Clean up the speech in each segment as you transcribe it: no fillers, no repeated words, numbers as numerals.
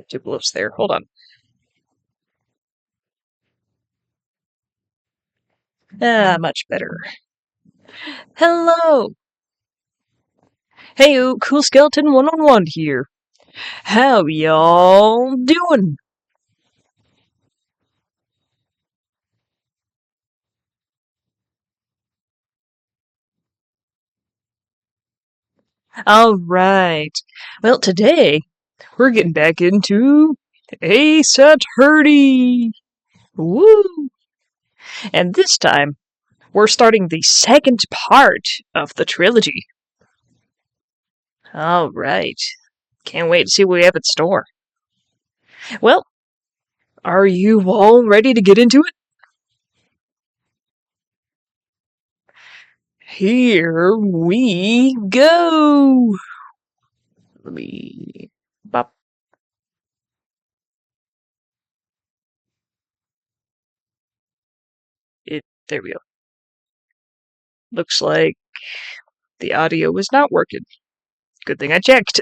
Too close there. Hold on. Much better. Hello! Hey, Cool Skeleton 1-on-1 here. How y'all doing? Alright. Well, today, we're getting back into Ace Attorney! Woo! And this time, we're starting the second part of the trilogy. Alright. Can't wait to see what we have in store. Well, are you all ready to get into it? Here we go! Let me... Bop. There we go. Looks like the audio was not working. Good thing I checked.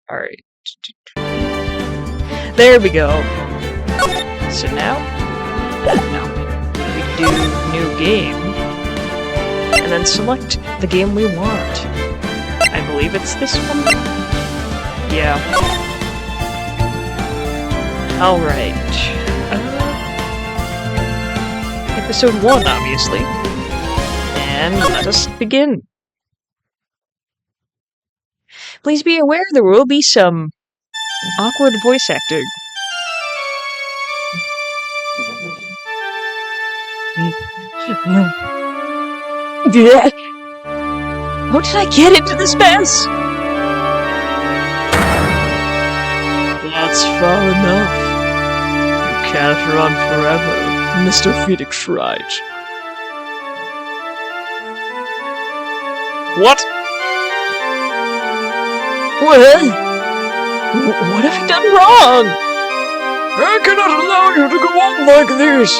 Alright. There we go. So now, we do new game, and then select the game we want. I believe it's this one? Yeah. Alright. Episode 1, obviously. And let us begin. Please be aware there will be some awkward voice acting. How did I get into this mess? That's far enough. You can't run forever, Mr. Phoenix Wright. What? What have I done wrong? I cannot allow you to go on like this.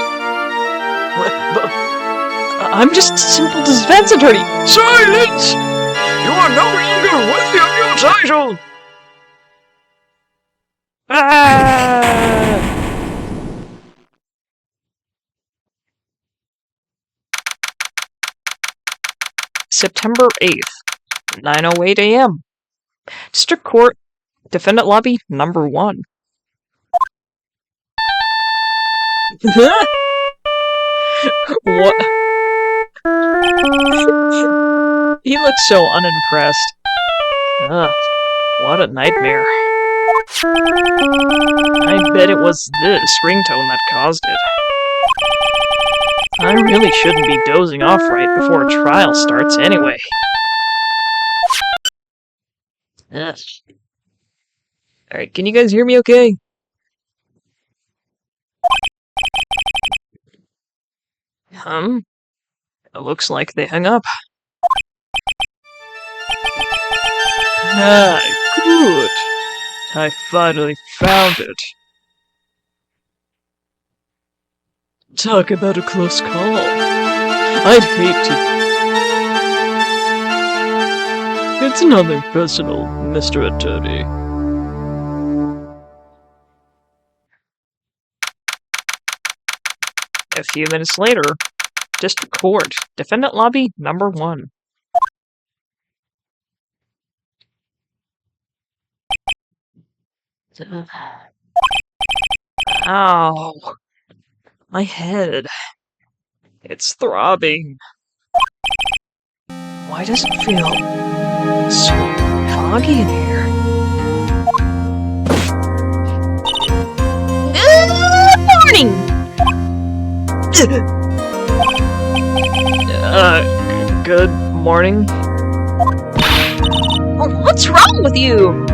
I'm just a simple defense attorney. Silence! You are no longer worthy of your title! September 8th, 9:08 a.m. District Court, Defendant Lobby, number 1. What? He looks so unimpressed. Ugh, what a nightmare. I bet it was this ringtone that caused it. I really shouldn't be dozing off right before a trial starts anyway. Ugh. Alright, can you guys hear me okay? It looks like they hung up. Ah, good. I finally found it. Talk about a close call. I'd hate to... It's nothing personal, Mr. Attorney. A few minutes later, District Court, Defendant Lobby, number 1. Ow. My head. It's throbbing. Why does it feel so foggy in here? Good morning! Good morning? Oh, what's wrong with you?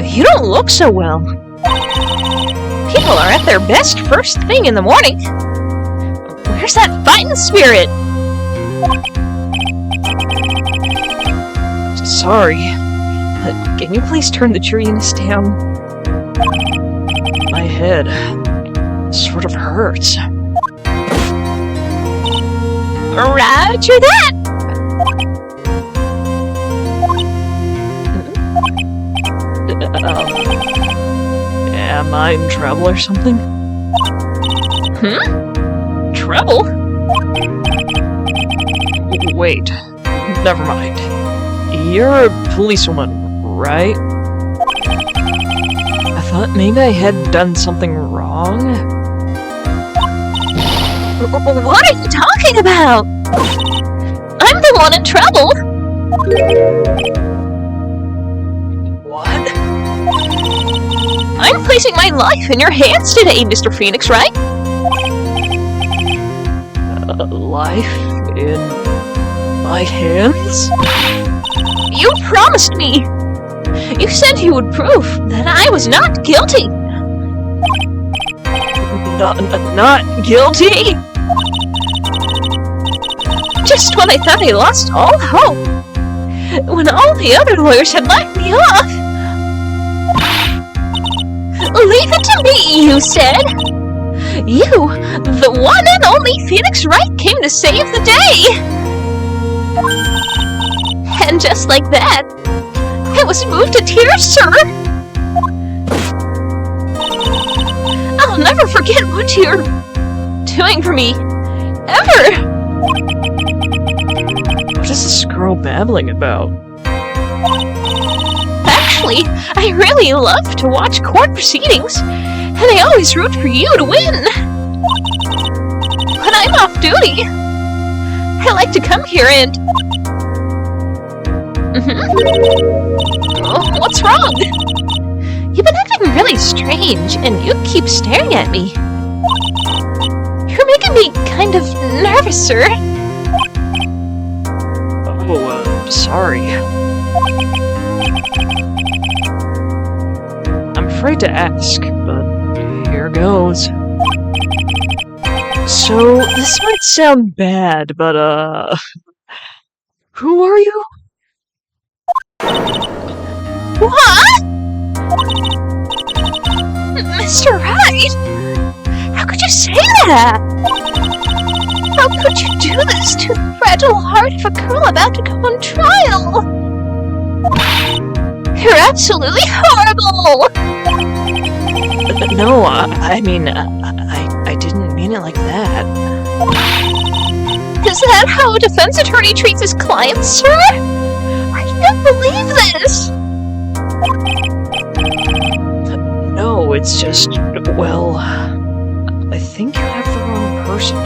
You don't look so well. People are at their best first thing in the morning. Where's that fighting spirit? Sorry, but can you please turn the chewiness down? My head sort of hurts. Roger that! Am I in trouble or something? Trouble? Wait, never mind. You're a policewoman, right? I thought maybe I had done something wrong. What are you talking about? I'm the one in trouble. What? I'm placing my life in your hands today, Mr. Phoenix, Wright? Life in my hands? You promised me. You said you would prove that I was not guilty. Not guilty? Just when I thought I lost all hope. When all the other lawyers had laughed me off. Leave it to me, you said. You, the one and only Phoenix Wright, came to save the day. And just like that, I was moved to tears, sir. I'll never forget what you're doing for me. Ever. What is this girl babbling about? Actually, I really love to watch court proceedings, and I always root for you to win. When I'm off duty, I like to come here and... Oh, what's wrong? You've been acting really strange, and you keep staring at me. You're making me kind of nervous, sir. Oh, sorry. I'm afraid to ask, but here goes. So, this might sound bad, but, who are you? What? Mr. Wright? How could you say that? How could you do this to the fragile heart of a girl about to go on trial? You're absolutely horrible! No, I mean, I didn't mean it like that. Is that how a defense attorney treats his clients, sir? I can't believe this! No, it's just, well, I think you have the wrong person.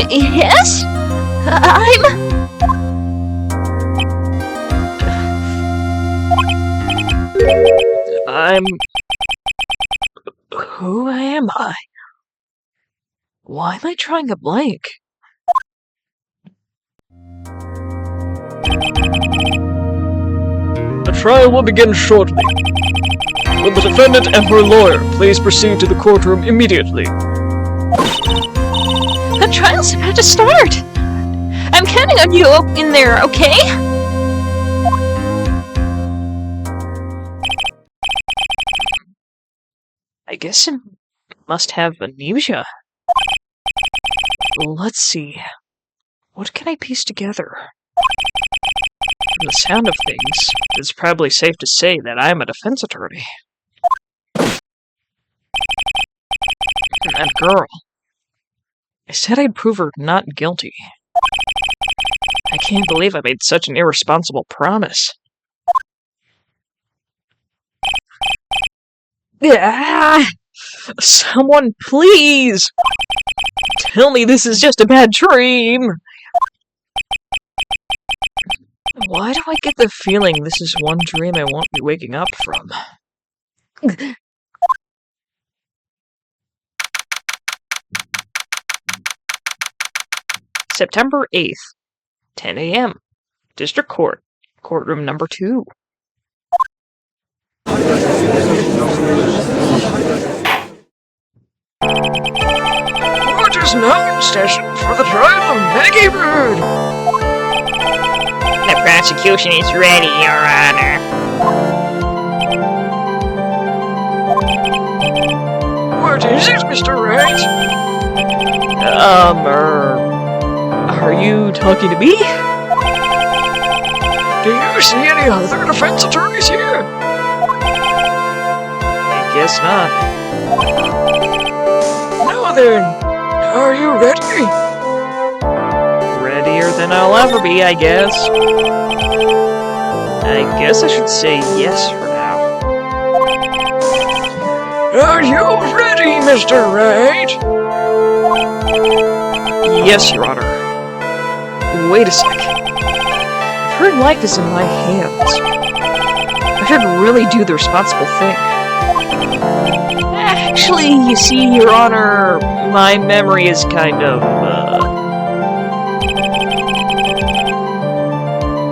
Yes? Who am I? Why am I drawing a blank? The trial will begin shortly. Will the defendant and her lawyer please proceed to the courtroom immediately? The trial's about to start! I'm counting on you in there, okay? I guess I must have amnesia. Let's see. What can I piece together? From the sound of things, it's probably safe to say that I'm a defense attorney. That girl. I said I'd prove her not guilty. I can't believe I made such an irresponsible promise. Ah! Someone please! Tell me this is just a bad dream! Why do I get the feeling this is one dream I won't be waking up from? September 8th, 10 a.m. District Court, Courtroom number 2. Court is now in session for the trial of Maggie Bird. The prosecution is ready, Your Honor. What is it, Mr. Wright? Are you talking to me? Do you see any other defense attorneys here? I guess not. Now then, are you ready? Readier than I'll ever be, I guess. I guess I should say yes for now. Are you ready, Mr. Wright? Yes, Your Honor. Wait a sec. Her life is in my hands. I should really do the responsible thing. Actually, you see, Your Honor, my memory is kind of,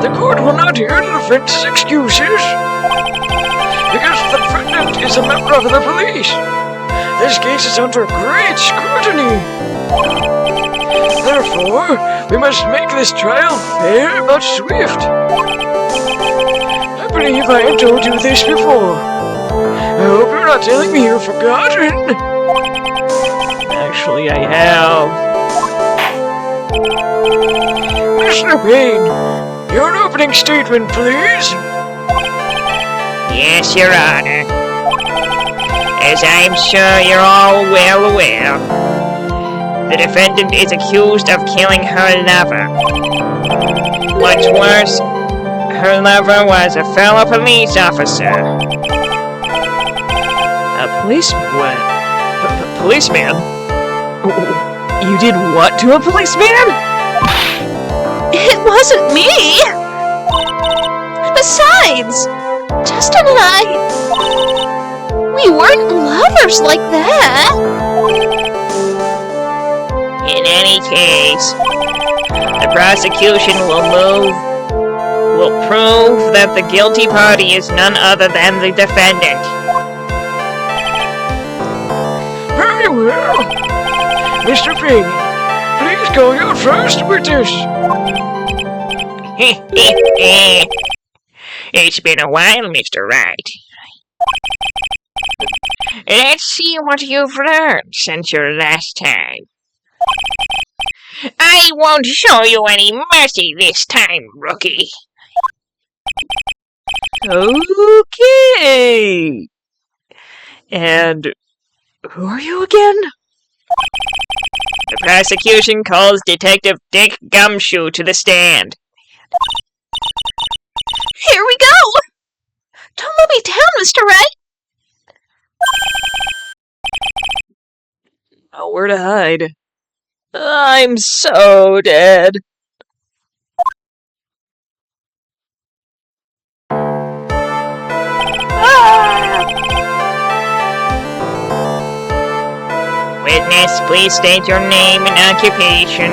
The court will not hear the defense's excuses. Because the defendant is a member of the police. This case is under great scrutiny. Therefore, we must make this trial fair but swift. I believe I have told you this before. I hope you're not telling me you've forgotten. Actually, I have. Mr. Payne, your opening statement, please. Yes, Your Honor. As I'm sure you're all well aware, the defendant is accused of killing her lover. What's worse, her lover was a fellow police officer. A policeman? Policeman? You did what to a policeman? It wasn't me! Besides, Justin and I... we weren't lovers like that! In any case, the prosecution will prove that the guilty party is none other than the defendant. Very well. Mr. Payne, please call your first witness. It's been a while, Mr. Wright. Let's see what you've learned since your last time. I won't show you any mercy this time, rookie. Okay. And who are you again? The prosecution calls Detective Dick Gumshoe to the stand. Here we go! Don't let me down, Mr. Wright! Nowhere to hide. I'm so dead. Witness, please state your name and occupation.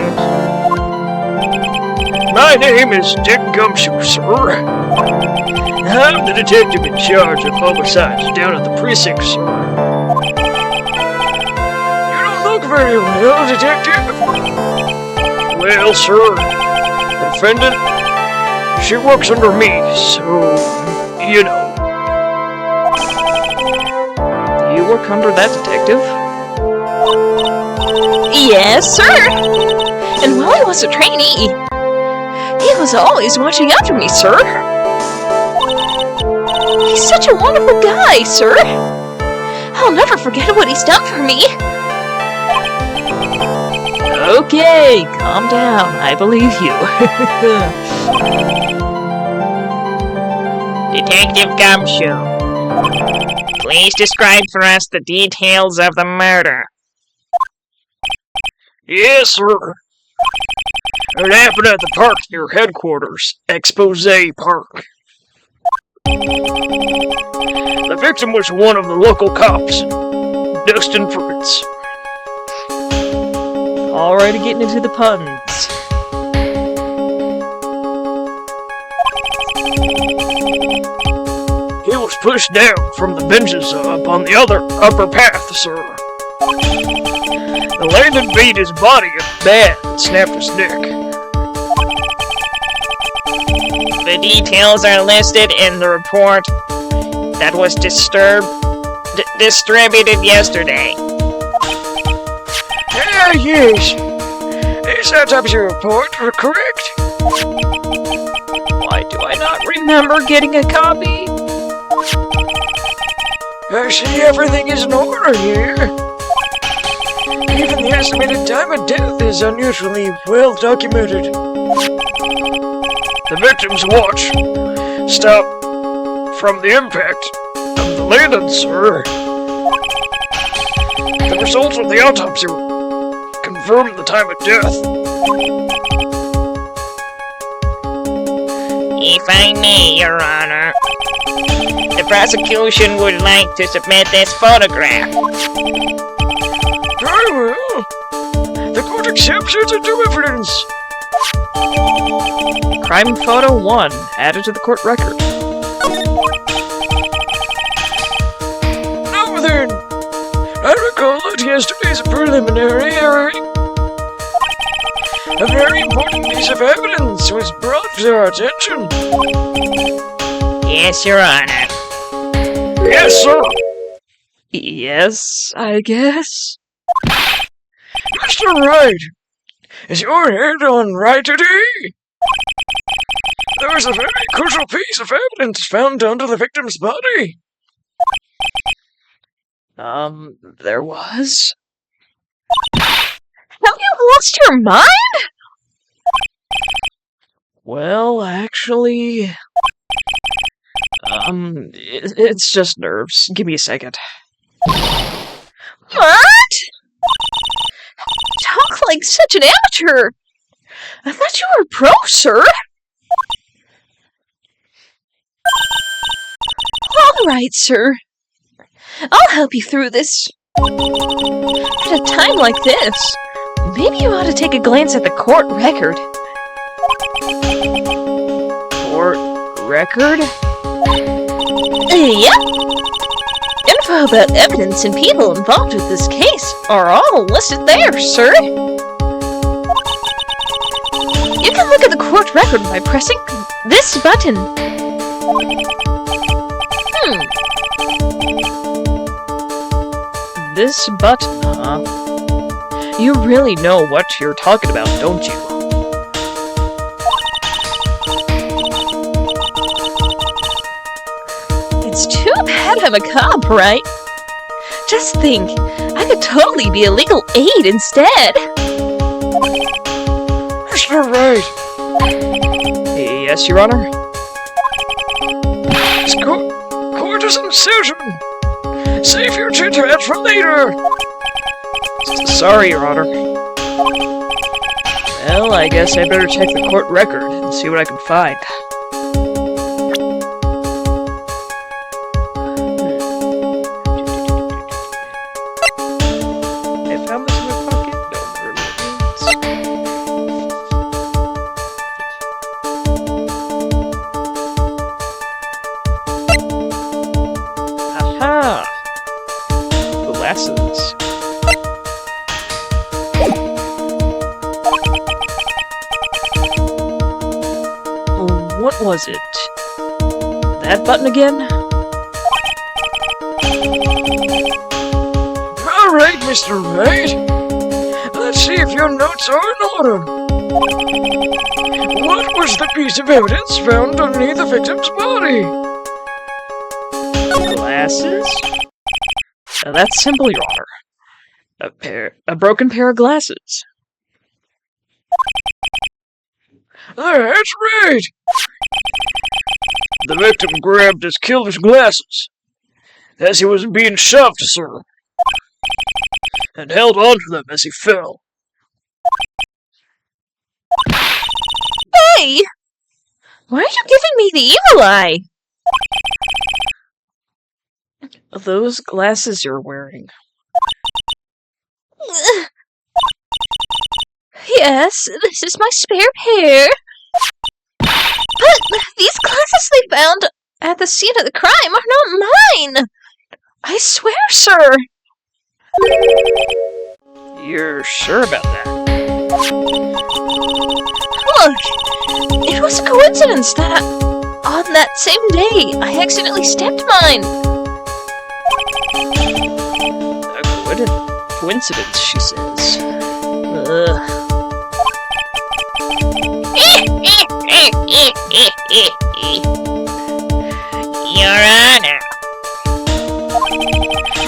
My name is Dick Gumshoe, sir. I'm the detective in charge of homicides down at the precinct, sir. You don't look very well, detective. Well, sir, the defendant, she works under me, so, you know. Do you work under that detective? Yes, sir! And while I was a trainee, he was always watching after me, sir. He's such a wonderful guy, sir. I'll never forget what he's done for me. Okay, calm down. I believe you. Detective Gumshoe, please describe for us the details of the murder. Yes, sir. It happened at the park near headquarters, Expose Park. The victim was one of the local cops, Dustin Fritz. Already getting into the puns. He was pushed down from the benches up on the other upper path, sir. The landing beat his body bad and snapped his neck. The details are listed in the report that was distributed yesterday. Yes. These items of your report are correct. Why do I not remember getting a copy. I see everything is in order here. Even the estimated time of death is unusually well documented. The victim's watch stopped from the impact of the landing, sir. The results of the autopsy confirmed the time of death. If I may, Your Honor, the prosecution would like to submit this photograph. Very well. The court accepts it into evidence. Crime photo 1 added to the court record. Now then, I recall that yesterday's preliminary hearing. A very important piece of evidence was brought to our attention. Yes, Your Honor. Yes, sir. Yes, I guess. Mr. Wright, is your head on right today? There was a very crucial piece of evidence found under the victim's body. There was? Have you lost your mind? Well, actually... it's just nerves. Give me a second. What? Talk like such an amateur. I thought you were a pro, sir. All right, sir. I'll help you through this. At a time like this, maybe you ought to take a glance at the court record. Court record? Yep. Info about evidence and people involved with this case are all listed there, sir. You can look at the court record by pressing this button. This button, huh? You really know what you're talking about, don't you? It's too bad I'm a cop, right? Just think, I could totally be a legal aid instead. Mr. Wright, Yes, Your Honor? this court is in session. Save your chit-chat for later. Sorry, Your Honor. Well, I guess I better check the court record and see what I can find. I found this in my pocket. Don't remember. Aha! Glasses. What was it? That button again? All right, Mr. Wright. Let's see if your notes are in order. What was the piece of evidence found underneath the victim's body? Glasses? That's simple, Your Honor. A broken pair of glasses. That's right. The victim grabbed his killer's glasses as he was being shoved, sir, and held onto them as he fell. Hey! Why are you giving me the evil eye? Those glasses you're wearing. Yes, this is my spare pair. But these glasses they found at the scene of the crime are not mine. I swear, sir. You're sure about that? Look, it was a coincidence that on that same day I accidentally stepped mine. A coincidence, she says. Ugh. Your Honor,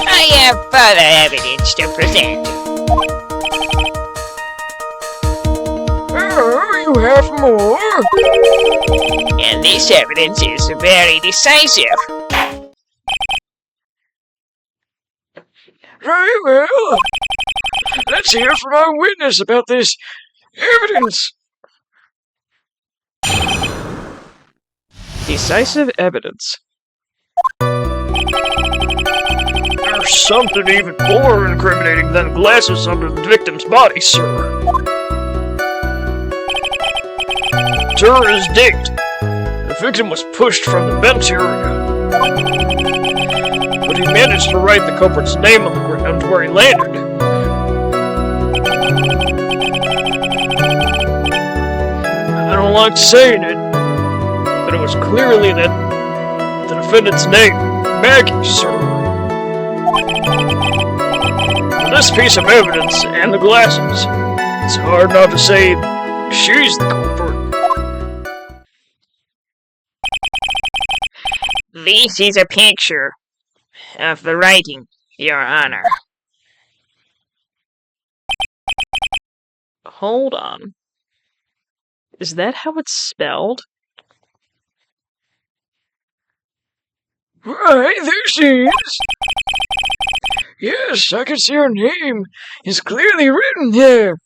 I have further evidence to present. Oh, you have more? And this evidence is very decisive. Very well. Let's hear from our witness about this evidence. Decisive evidence. There's something even more incriminating than glasses under the victim's body, sir. Sir is date. The victim was pushed from the bench area, but he managed to write the culprit's name on the ground where he landed. I don't like saying it, but it was clearly the defendant's name, Maggie, sir. With this piece of evidence and the glasses, it's hard not to say she's the culprit. This is a picture of the writing, Your Honor. Hold on. Is that how it's spelled? Right, there she is. Yes, I can see her name is clearly written there.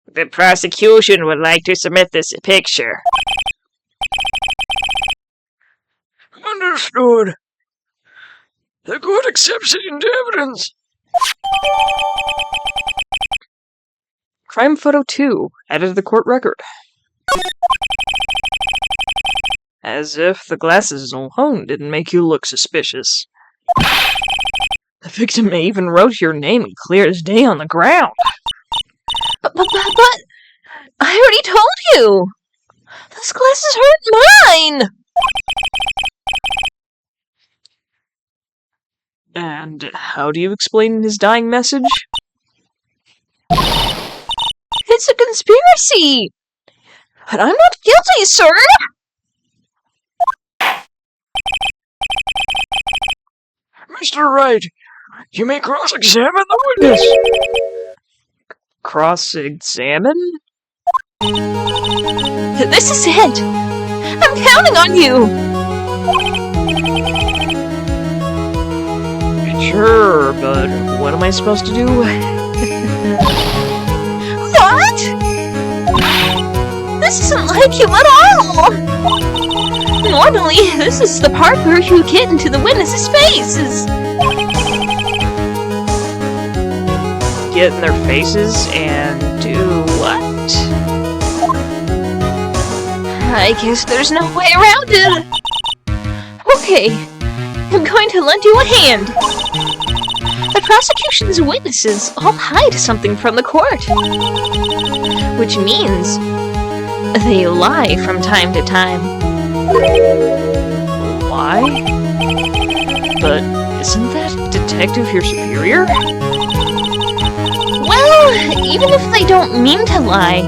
The prosecution would like to submit this picture. Understood. The court accepts it into evidence. Crime photo 2, added to the court record. As if the glasses alone didn't make you look suspicious. The victim even wrote your name in clear as day on the ground. But I already told you! Those glasses aren't mine! And how do you explain his dying message? It's a conspiracy! But I'm not guilty, sir! Mr. Wright, you may cross-examine the witness. Cross-examine? This is it! I'm counting on you! Sure, but what am I supposed to do? What? This isn't like you at all! Normally, this is the part where you get into the witnesses' faces. Get in their faces and do what? I guess there's no way around it. Okay, I'm going to lend you a hand. The prosecution's witnesses all hide something from the court. Which means they lie from time to time. Lie? But isn't that detective your superior? Well, even if they don't mean to lie,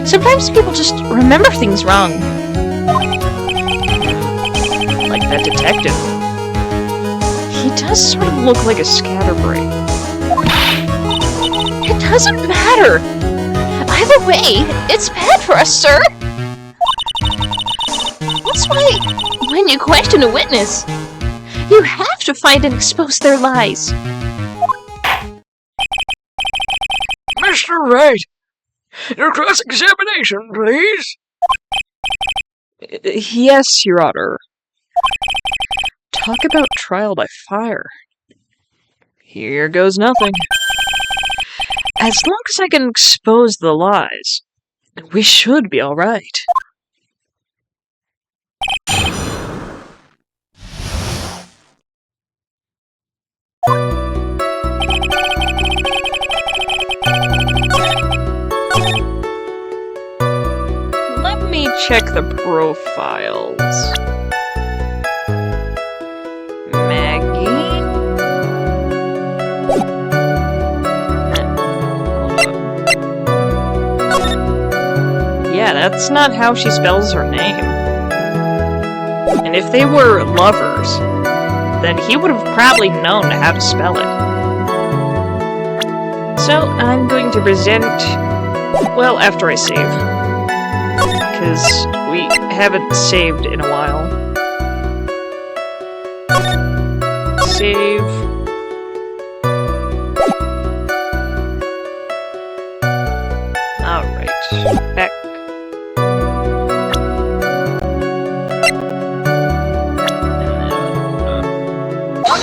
sometimes people just remember things wrong. Like that detective. He does sort of look like a scatterbrain. It doesn't matter. Either way, it's bad for us, sir. That's why, when you question a witness, you have to find and expose their lies. Mr. Wright, your cross-examination, please. Yes, Your Honor. Talk about trial by fire. Here goes nothing. As long as I can expose the lies, we should be alright. Let me check the profiles. Maggie? Hold on. Yeah, that's not how she spells her name. And if they were lovers, then he would have probably known how to spell it. So I'm going to present, well, after I save. Because we haven't saved in a while. Save. Alright, back.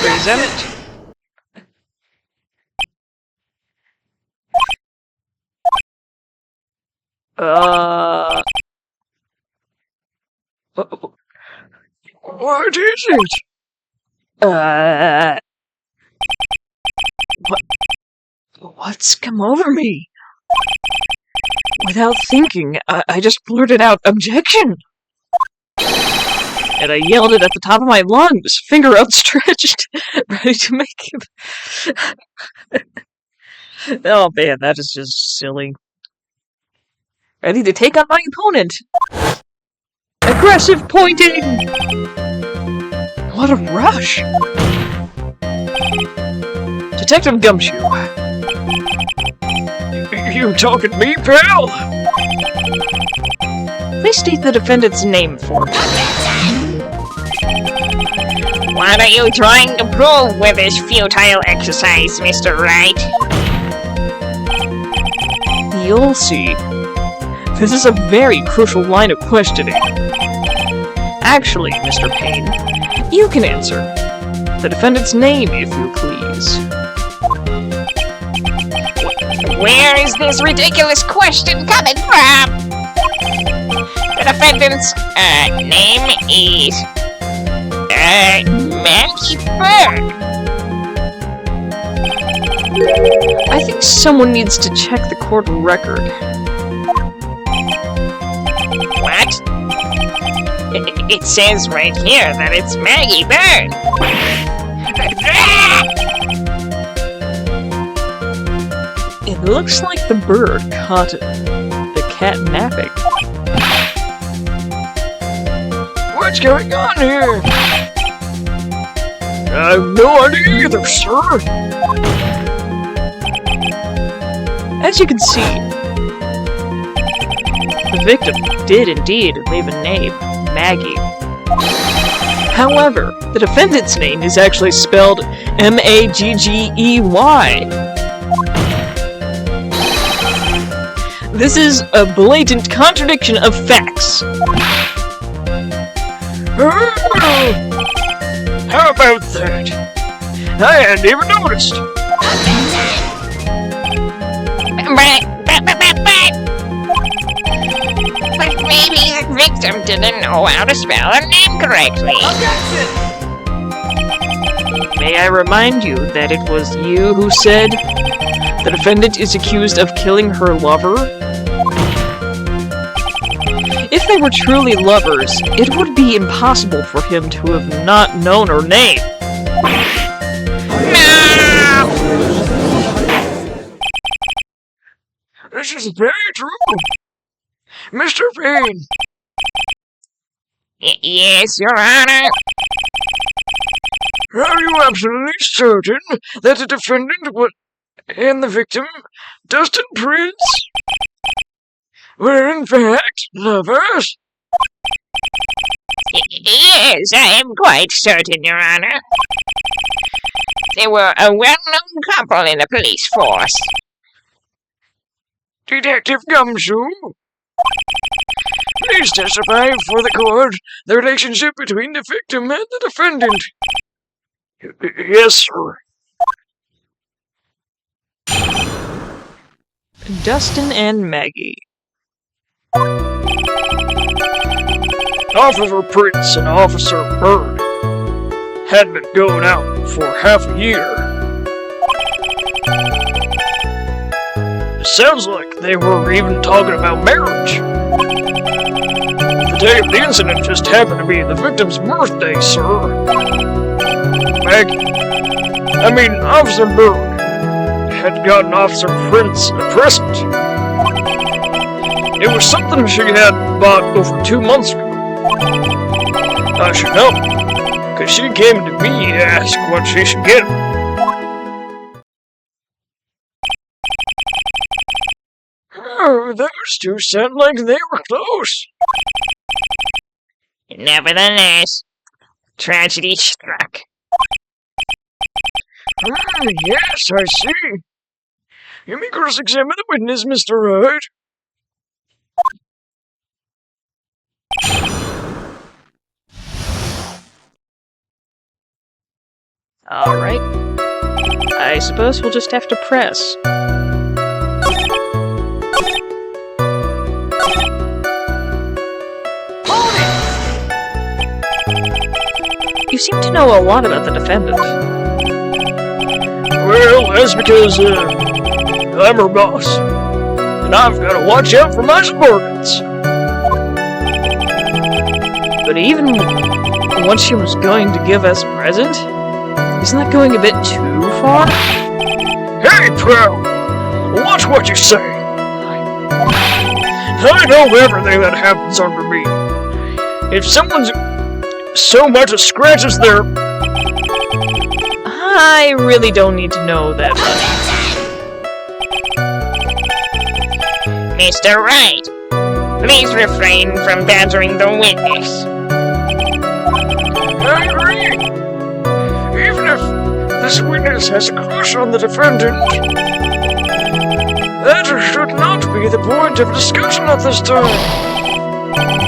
Present. What is it? What's come over me? Without thinking, I just blurted out, "Objection!" And I yelled it at the top of my lungs, finger outstretched, ready to make it. Oh man, that is just silly. Ready to take on my opponent. Aggressive pointing! What a rush! Detective Gumshoe. You talking to me, pal? Please state the defendant's name for me. What are you trying to prove with this futile exercise, Mr. Wright? You'll see. This is a very crucial line of questioning. Actually, Mr. Payne, you can answer. The defendant's name, if you please. Where is this ridiculous question coming from? The defendant's name is Maggie Bird. I think someone needs to check the court record. What? It says right here that it's Maggie Bird. It looks like the bird caught the cat napping. What's going on here? I have no idea either, sir. As you can see, the victim did indeed leave a name, Maggie. However, the defendant's name is actually spelled M-A-G-G-E-Y. This is a blatant contradiction of facts. How about that? I hadn't even noticed. But maybe the victim didn't know how to spell her name correctly. May I remind you that it was you who said the defendant is accused of killing her lover? If they were truly lovers, it would be impossible for him to have not known her name. No! This is very true. Mr. Payne. Yes, Your Honor. Are you absolutely certain that the defendant and the victim, Dustin Prince, were in fact lovers? Yes, I am quite certain, Your Honor. They were a well-known couple in the police force. Detective Gumshoe, please testify before the court the relationship between the victim and the defendant. Yes, sir. Dustin and Maggie. Officer Prince and Officer Bird had been going out for half a year. It sounds like they were even talking about marriage. The day of the incident just happened to be the victim's birthday, sir. Officer Bird had gotten Officer Prince a present. It was something she had bought over 2 months ago. I should know, because she came to me to ask what she should get. Oh, those two sound like they were close. Nevertheless, tragedy struck. Yes, I see. You may cross-examine the witness, Mr. Wright. Alright. I suppose we'll just have to press. You seem to know a lot about the defendant. Well, that's because, I'm her boss. And I've got to watch out for my subordinates. But even once she was going to give us a present, isn't that going a bit too far? Hey, pal! Watch what you say! I know everything that happens under me. If someone's so much as scratches their... I really don't need to know that much. Mr. Wright, please refrain from badgering the witness. I agree! Even if this witness has a crush on the defendant, that should not be the point of discussion at this time.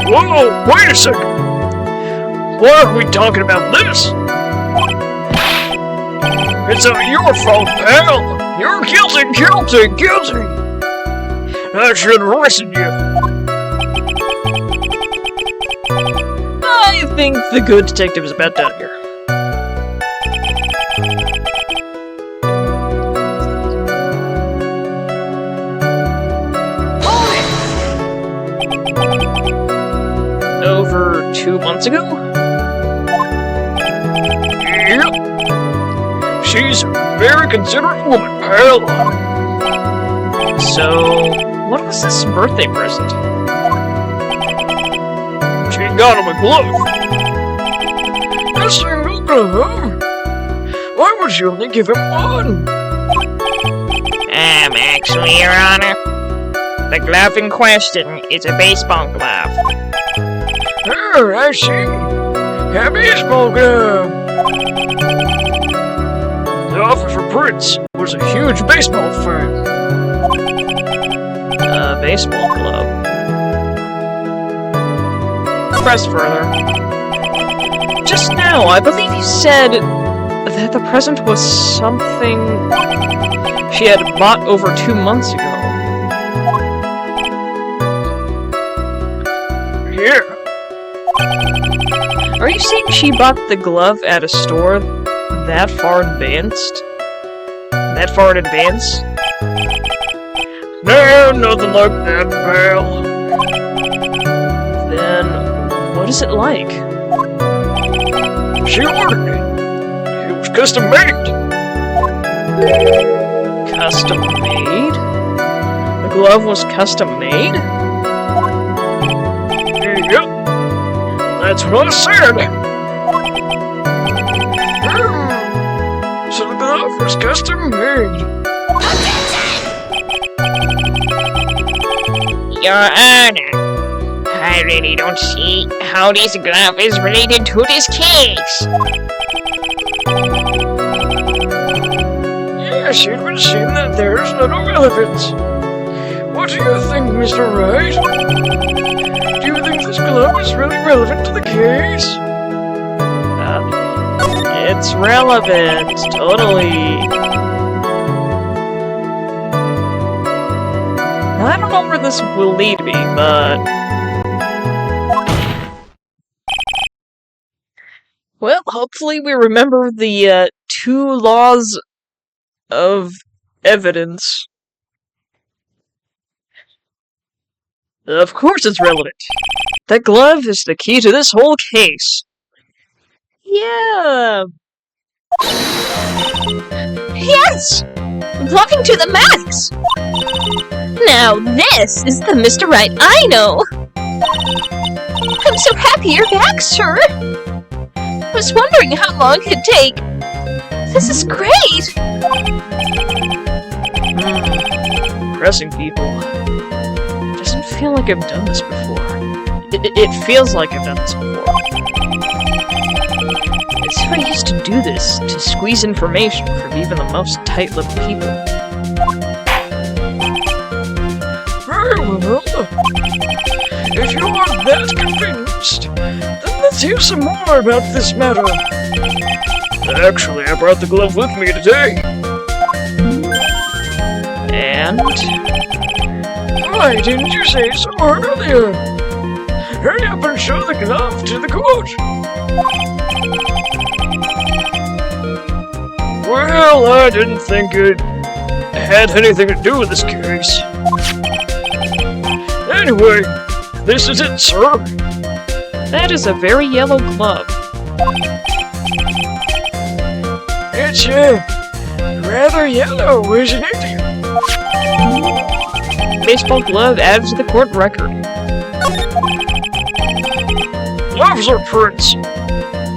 Whoa, wait a second! Why are we talking about this? It's not your fault, pal! You're guilty! I should arrested you. I think the good detective is about done here. Over 2 months ago? Yep. She's a very considerate woman, pal. So, what was this birthday present? She got him a glove. A single glove? Why would she only give him one? Actually, Your Honor, the glove in question is a baseball glove. Oh, I see. A baseball glove. The Officer Prince was a huge baseball fan. A baseball glove. Press further. Just now, I believe you said that the present was something she had bought over 2 months ago. Yeah. Are you saying she bought the glove at a store that far advanced? That far in advance? No, nothing like that, pal. Then, what is it like? She ordered it. It was custom made. Custom made? The glove was custom made? Yep. That's what I said. So the glove was custom made. Your Honor, I really don't see how this glove is related to this case. Yes, it would seem that there is no relevance. What do you think, Mr. Wright? Do you think this glove is really relevant to the case? It's relevant, totally. I don't know where this will lead me, but... Well, hopefully we remember the 2 laws of evidence. Of course it's relevant. That glove is the key to this whole case. Yeah. Yes! Walking to the max! Now this is the Mr. Wright I know! I'm so happy you're back, sir! I was wondering how long it'd take. This is great! Pressing people. Doesn't feel like I've done this before. It feels like I've done this before. As if I used to do this to squeeze information from even the most tight-lipped people. Very well. If you are that convinced, then let's hear some more about this matter. Actually, I brought the glove with me today. And... Why didn't you say so earlier? Hurry up and show the glove to the court. Well, I didn't think it had anything to do with this case. Anyway, this is it, sir. that is a very yellow glove. It's rather yellow, isn't it? Baseball glove added to the court record. Gloves are prints.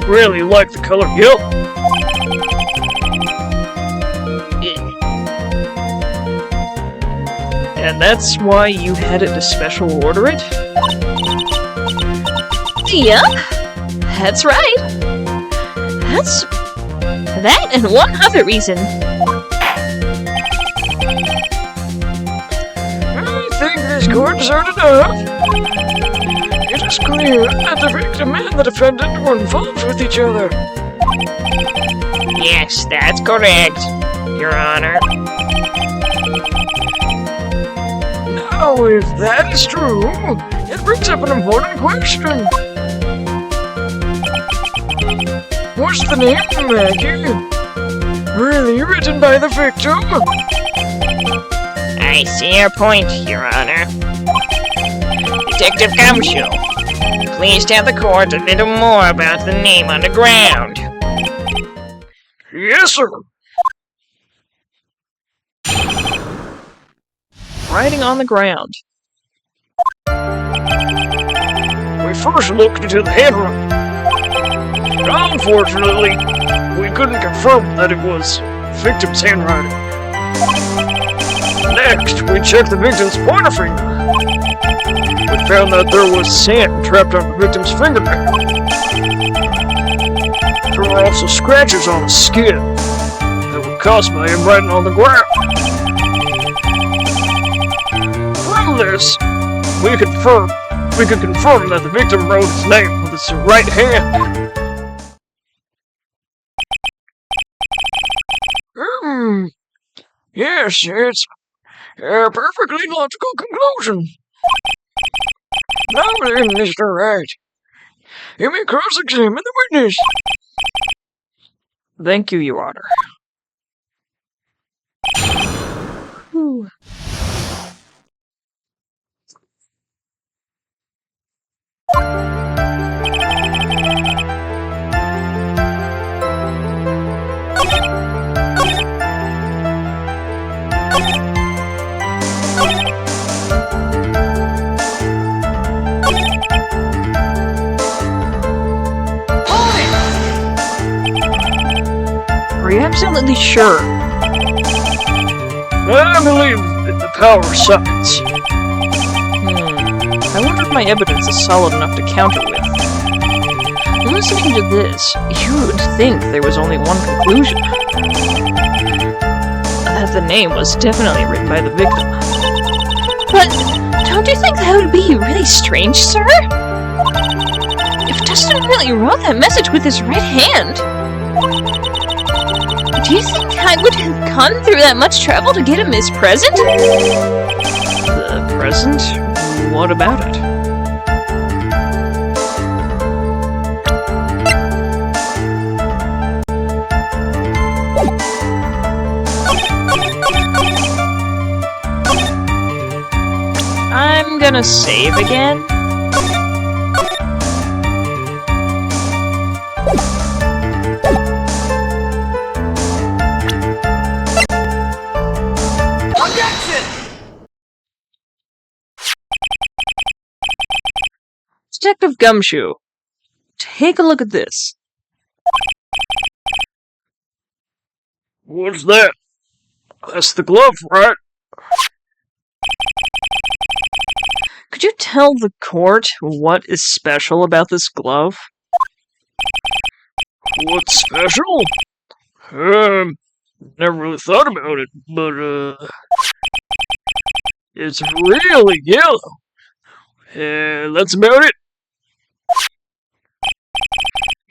Really like the color yellow. And that's why you had it to special order it? Yep, that's right. That's... that and one other reason. I think this court's heard enough. It is clear that the victim and the defendant were involved with each other. Yes, that's correct, Your Honor. Now, if that is true, it brings up an important question. Was the name Maggie really written by the victim? I see your point, Your Honor. Detective Gumshoe, please tell the court a little more about the name on the ground. Yes, sir. Writing on the ground. We first looked into the handwriting. Unfortunately, we couldn't confirm that it was the victim's handwriting. Next, we checked the victim's pointer finger. We found that there was sand trapped on the victim's fingernail. There were also scratches on his skin that were caused by him writing on the ground. From this, we could confirm that the victim wrote his name with his right hand. Yes, it's a perfectly logical conclusion. Now then, Mr. Wright, you may cross-examine the witness. Thank you, Your Honor. Whew. Are you absolutely sure? I believe in the power of science. I wonder if my evidence is solid enough to counter with. Listening to this, you would think there was only one conclusion. That the name was definitely written by the victim. But don't you think that would be really strange, sir? If Dustin really wrote that message with his right hand, do you think I would have gone through that much trouble to get him his present? The present? What about it? I'm gonna save again. Detective Gumshoe, take a look at this. What's that? That's the glove, right? Could you tell the court what is special about this glove? What's special? Never really thought about it, but, it's really yellow. That's about it.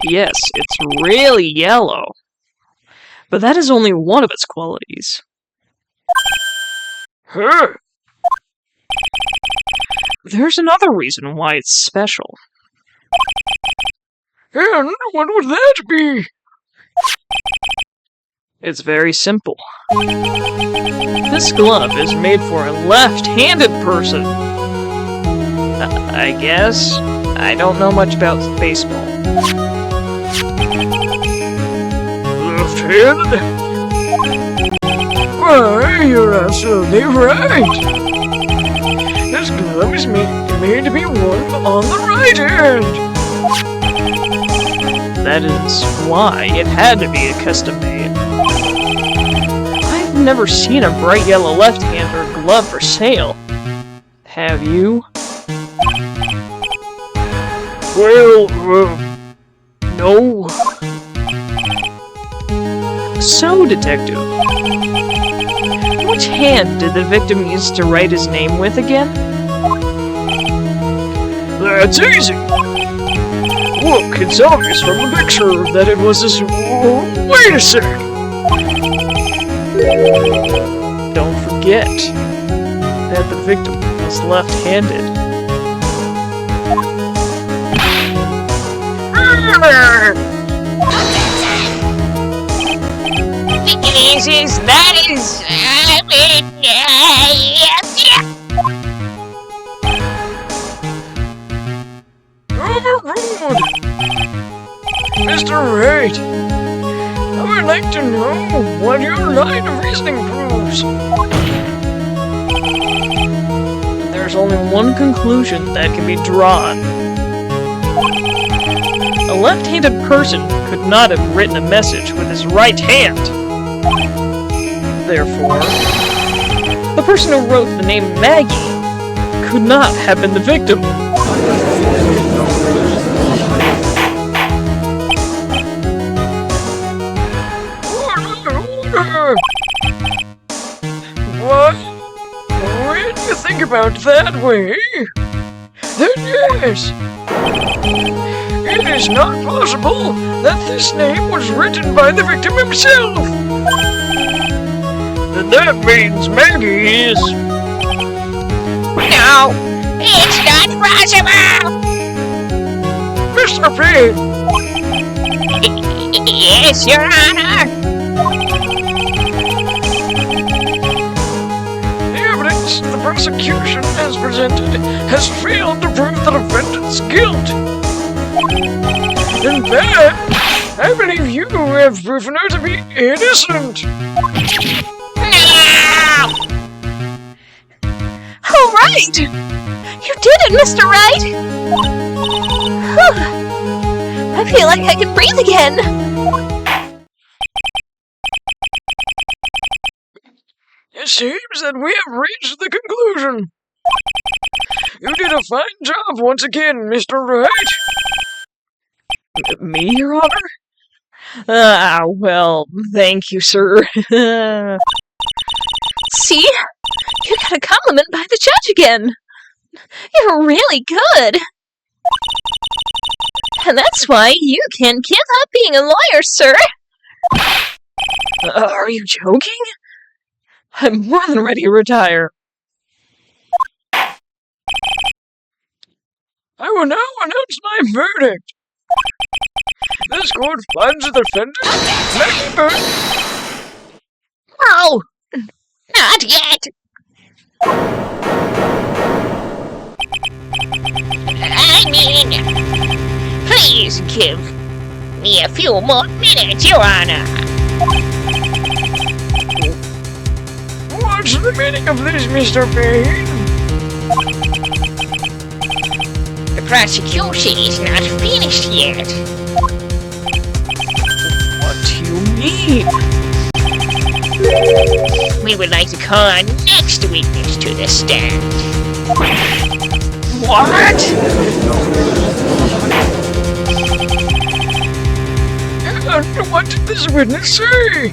Yes, it's really yellow. But that is only one of its qualities. Huh? There's another reason why it's special. And what would that be? It's very simple. This glove is made for a left-handed person. I guess. I don't know much about baseball. Left-handed? Why, you're absolutely right. This glove is made to be worn on the right hand. That is why it had to be a custom made. I've never seen a bright yellow left-hander glove for sale. Have you? Well, no. So, Detective, which hand did the victim use to write his name with again? That's easy. Look, it's obvious from the picture that it was his... Wait a sec. Don't forget that the victim was left-handed. Overruled! Mr. Wright, I would like to know what your line of reasoning proves. There's only one conclusion that can be drawn. A left-handed person could not have written a message with his right hand. Therefore, the person who wrote the name Maggie could not have been the victim. What? When you think about it that way, then yes. It is not possible that this name was written by the victim himself. Then that means Maggie is... No, it's not possible! Mr. Payne! Yes, Your Honor! The evidence the prosecution has presented has failed to prove the defendant's guilt. In fact, I believe you have proven her to be innocent. No! All right! You did it, Mr. Wright! Whew. I feel like I can breathe again. It seems that we have reached the conclusion. You did a fine job once again, Mr. Wright. Me, Your Honor? Well, thank you, sir. See? You got a compliment by the judge again. You're really good. And that's why you can't give up being a lawyer, sir. Are you joking? I'm more than ready to retire. I will now announce my verdict. This court finds the defendant Maggie Burke. Oh, not yet. I mean, please give me a few more minutes, Your Honor. What's the meaning of this, Mr. Payne? prosecution is not finished yet. What do you mean? We would like to call our next witness to the stand. What? And what did this witness say?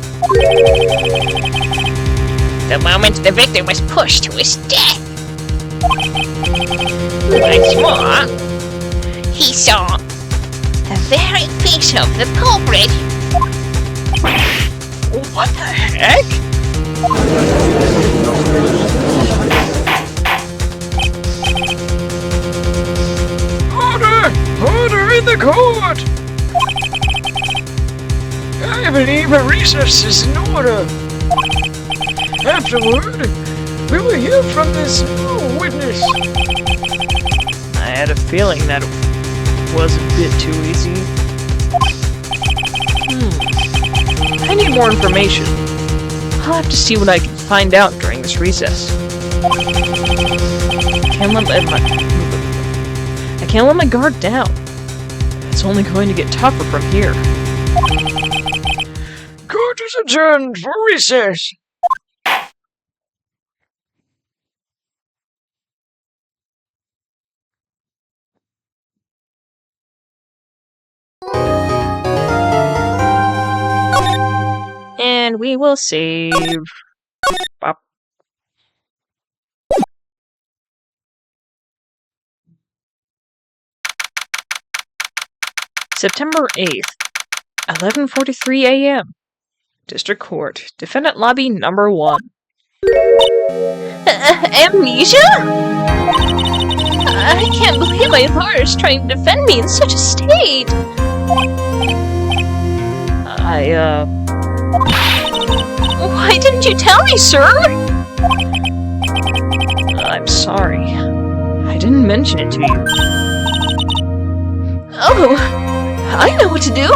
The moment the victim was pushed to his death. Once more, he saw the very face of the culprit. What the heck? Order in the court! I believe a recess is in order. Afterward, we will hear from this new witness. I had a feeling that it was a bit too easy. I need more information. I'll have to see what I can find out during this recess. I can't let my guard down. It's only going to get tougher from here. Court is adjourned for recess. And we will save. Bop. September 8th, 11:43 a.m. District Court, Defendant Lobby Number 1. Amnesia? I can't believe my lawyer is trying to defend me in such a state. Why didn't you tell me, sir? I'm sorry. I didn't mention it to you. Oh, I know what to do.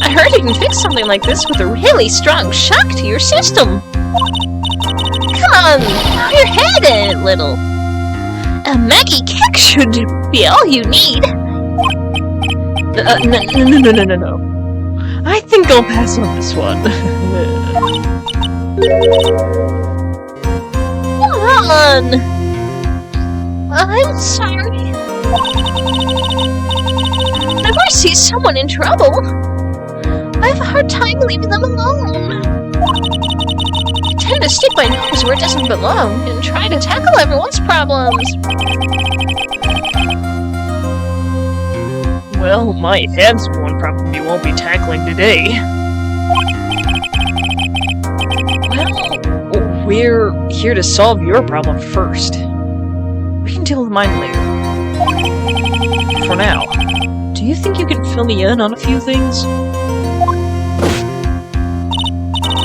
I heard you can fix something like this with a really strong shock to your system. Come on, bow your head in it, little. A Maggie kick should be all you need. No. I think I'll pass on this one. Come on. I'm sorry. Whenever I see someone in trouble, I have a hard time leaving them alone. I tend to stick my nose where it doesn't belong and try to tackle everyone's problems. Well, my hands one problem you won't be tackling today. Well, we're here to solve your problem first. We can deal with mine later. For now, do you think you can fill me in on a few things?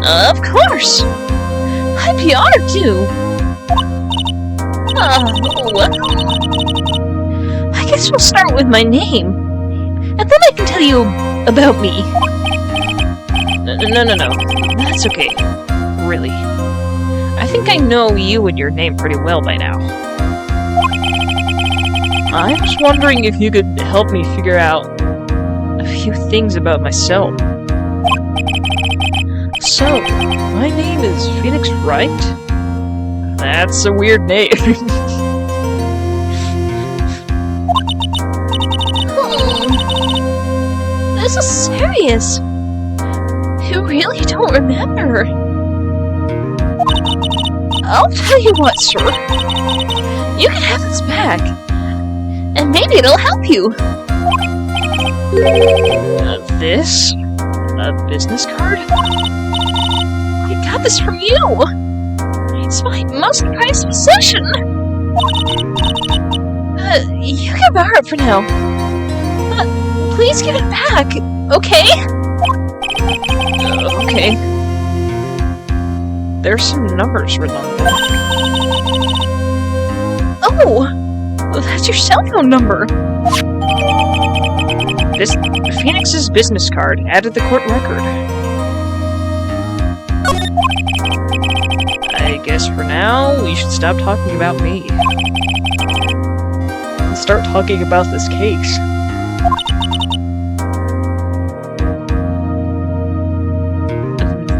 Of course! I'd be honored to. Well, I guess we'll start with my name, and then I can tell you about me. No. That's okay. Really. I think I know you and your name pretty well by now. I was wondering if you could help me figure out a few things about myself. So, my name is Phoenix Wright? That's a weird name. This is serious. You really don't remember. I'll tell you what, sir. You can have this back. And maybe it'll help you. This? A business card? I got this from you. It's my most prized possession. You can borrow it for now. Please give it back, okay? Okay. There's some numbers written on the back. Oh! That's your cell phone number. This Phoenix's business card added the court record. I guess for now, we should stop talking about me. and start talking about this case.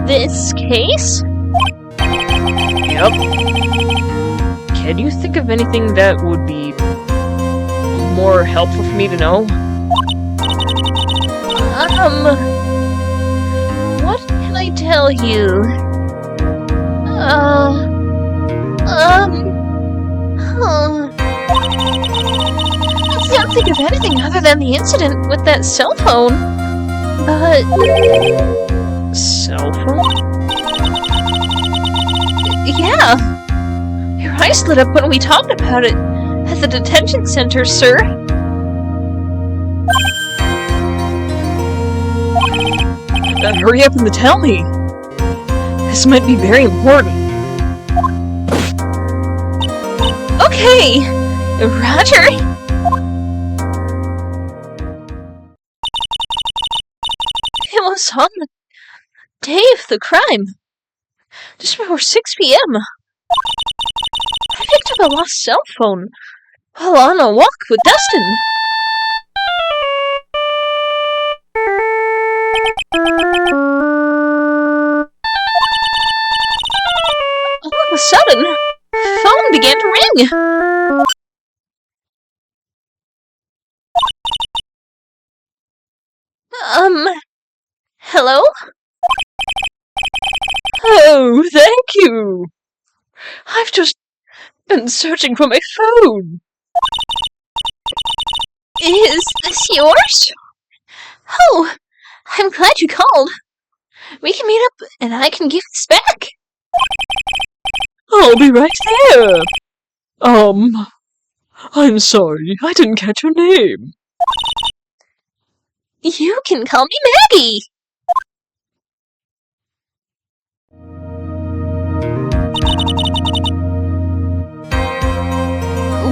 This case? Yep. Can you think of anything that would be more helpful for me to know? What can I tell you? I can't think of anything other than the incident with that cell phone. But... Cell phone? Yeah. Your eyes lit up when we talked about it at the detention center, sir. Hurry up and tell me. This might be very important. Okay, Roger. It was on the day of the crime, just before 6 p.m. I picked up a lost cell phone while on a walk with Dustin. All of a sudden, the phone began to ring. Hello? Oh, thank you! I've just been searching for my phone. Is this yours? Oh, I'm glad you called. We can meet up and I can give this back. I'll be right there. I'm sorry, I didn't catch your name. You can call me Maggie.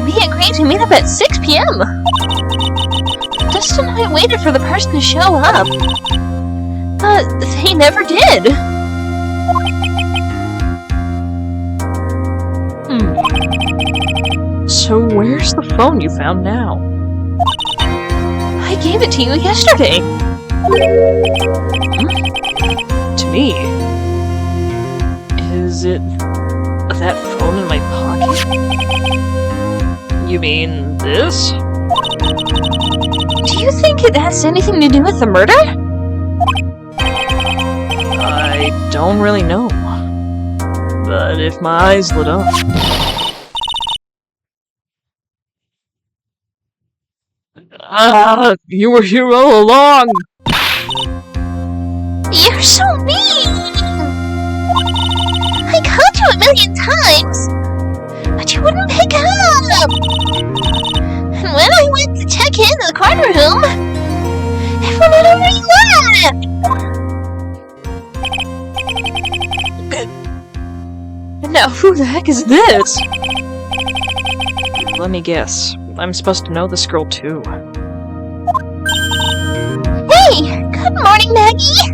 We agreed to meet up at 6 p.m. Dustin and I waited for the person to show up, but they never did. So where's the phone you found now? I gave it to you yesterday. To me? Is it that phone in my pocket? You mean this? Do you think it has anything to do with the murder? I don't really know. But if my eyes lit up... you were here all along! You're so mean! I called you 1,000,000 times, but you wouldn't pick up! And when I went to check in the corner room, everyone had already left! Now who the heck is this? Let me guess. I'm supposed to know this girl too. Hey! Good morning, Maggie!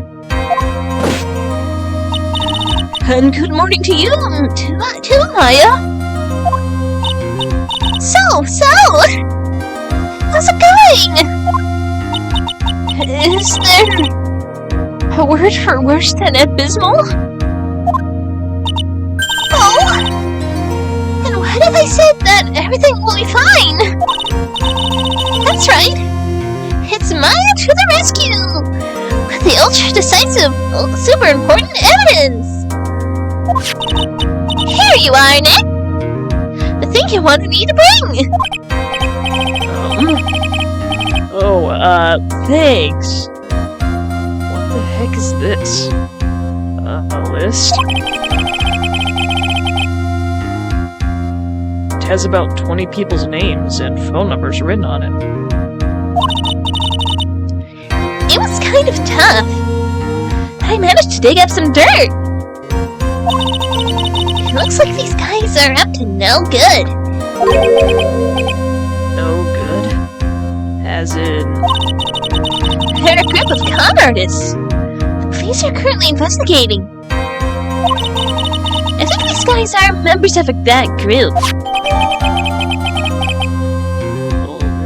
And good morning to you, too, Maya. So, how's it going? Is there a word for worse than abysmal? Oh! And what if I said that everything will be fine? That's right. It's Maya to the rescue! With the ultra-decisive, super important evidence! Here you are, Nick! The thing you wanted me to bring! Thanks. What the heck is this? A list? It has about 20 people's names and phone numbers written on it. It was kind of tough, but I managed to dig up some dirt. It looks like these guys are up to no good. No good? As in... They're a group of con artists. The police are currently investigating. I think these guys are members of that group.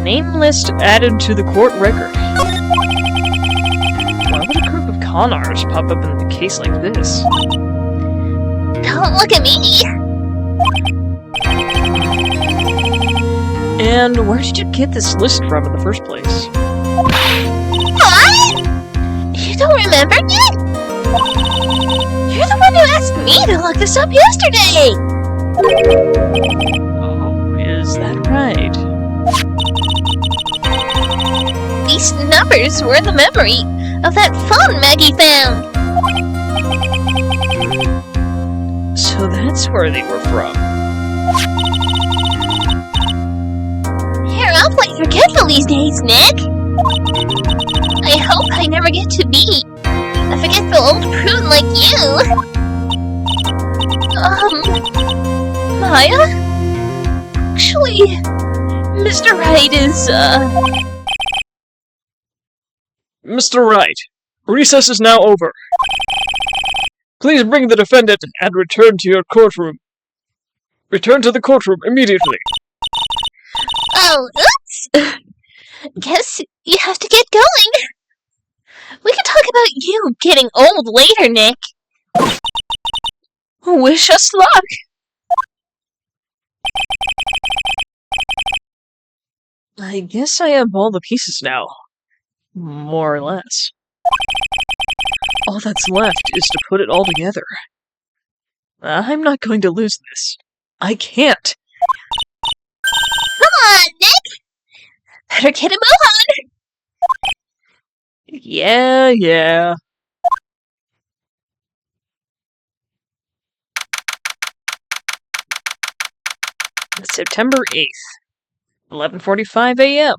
Name list added to the court record. Why would a group of con artists pop up in a case like this? Don't look at me! And where did you get this list from in the first place? What? You don't remember yet? You're the one who asked me to look this up yesterday! Oh, is that right? These numbers were the memory of that phone Maggie found! So that's where they were from. You're awfully forgetful these days, Nick! I hope I never get to be a forgetful old prune like you! Maya? Actually, Mr. Wright is, Mr. Wright, recess is now over. Please bring the defendant and return to your courtroom. Return to the courtroom immediately. Oh, oops! Guess you have to get going. We can talk about you getting old later, Nick. Wish us luck. I guess I have all the pieces now. More or less. All that's left is to put it all together. I'm not going to lose this. I can't. Come on, Nick! Better get a move on! Yeah. September 8th, 11:45 a.m.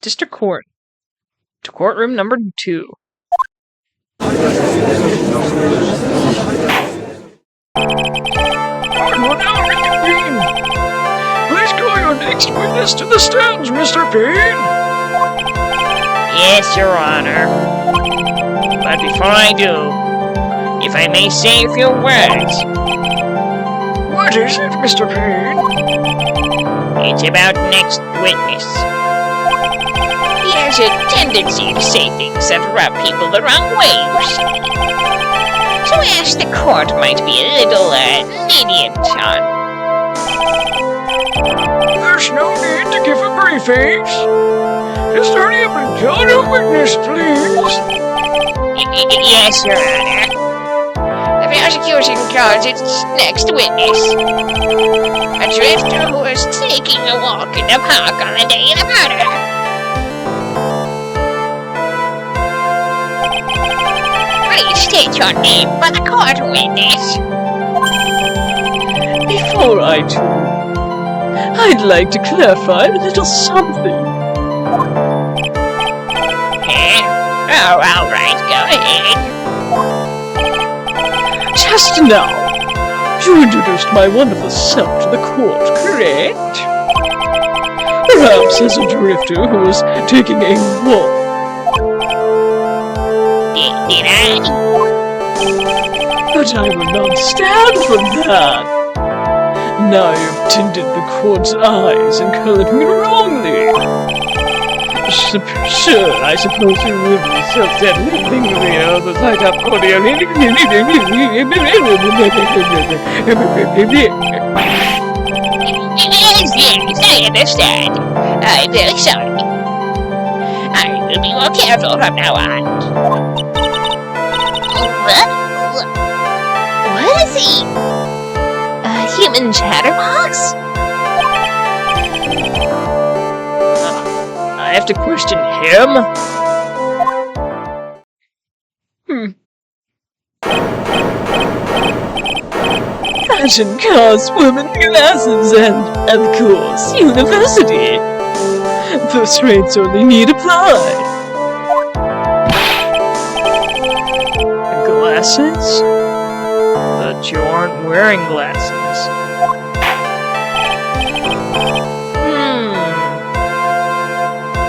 District Court. To courtroom number 2. I will now reconvene. Please call your next witness to the stands, Mr. Payne. Yes, Your Honor. But before I do, if I may say a few words, What is it, Mr. Payne? it's about next witness. He has a tendency to say things that rub people the wrong way, you see. So I asked the court might be a little, lenient on. There's no need to give a briefing. Just hurry up and call a witness, please. Yes, Your Honor. The prosecution calls its next witness a drifter who was taking a walk in the park on the day of the murder. Please state your name for the court, witness. Before I do, I'd like to clarify a little something. Oh, all right, go ahead. Just now, you introduced my wonderful self to the court, correct? Perhaps as a drifter who was taking a walk. Did I? But I will not stand for that. Now you've tinted the court's eyes and colored me wrongly. Sure, I suppose you will be self-centered thing to me all the light up audio. Yes, I understand. I'm very sorry. I will be more careful from now on. What is he? A human chatterbox? I have to question him? Fashion, cars, women, glasses, and, of course, university. Those rates only need apply. Glasses? But you aren't wearing glasses.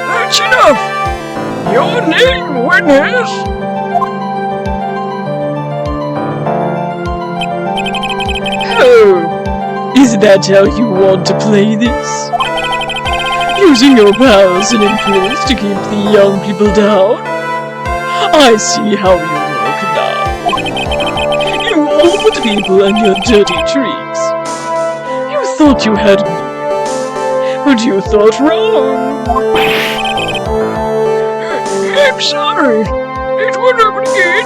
That's enough. Your name, witness. Oh, is that how you want to play this? Using your powers and influence to keep the young people down? I see how you work now. You old people and your dirty tricks. You thought you had me, but you thought wrong. I'm sorry. It won't happen again.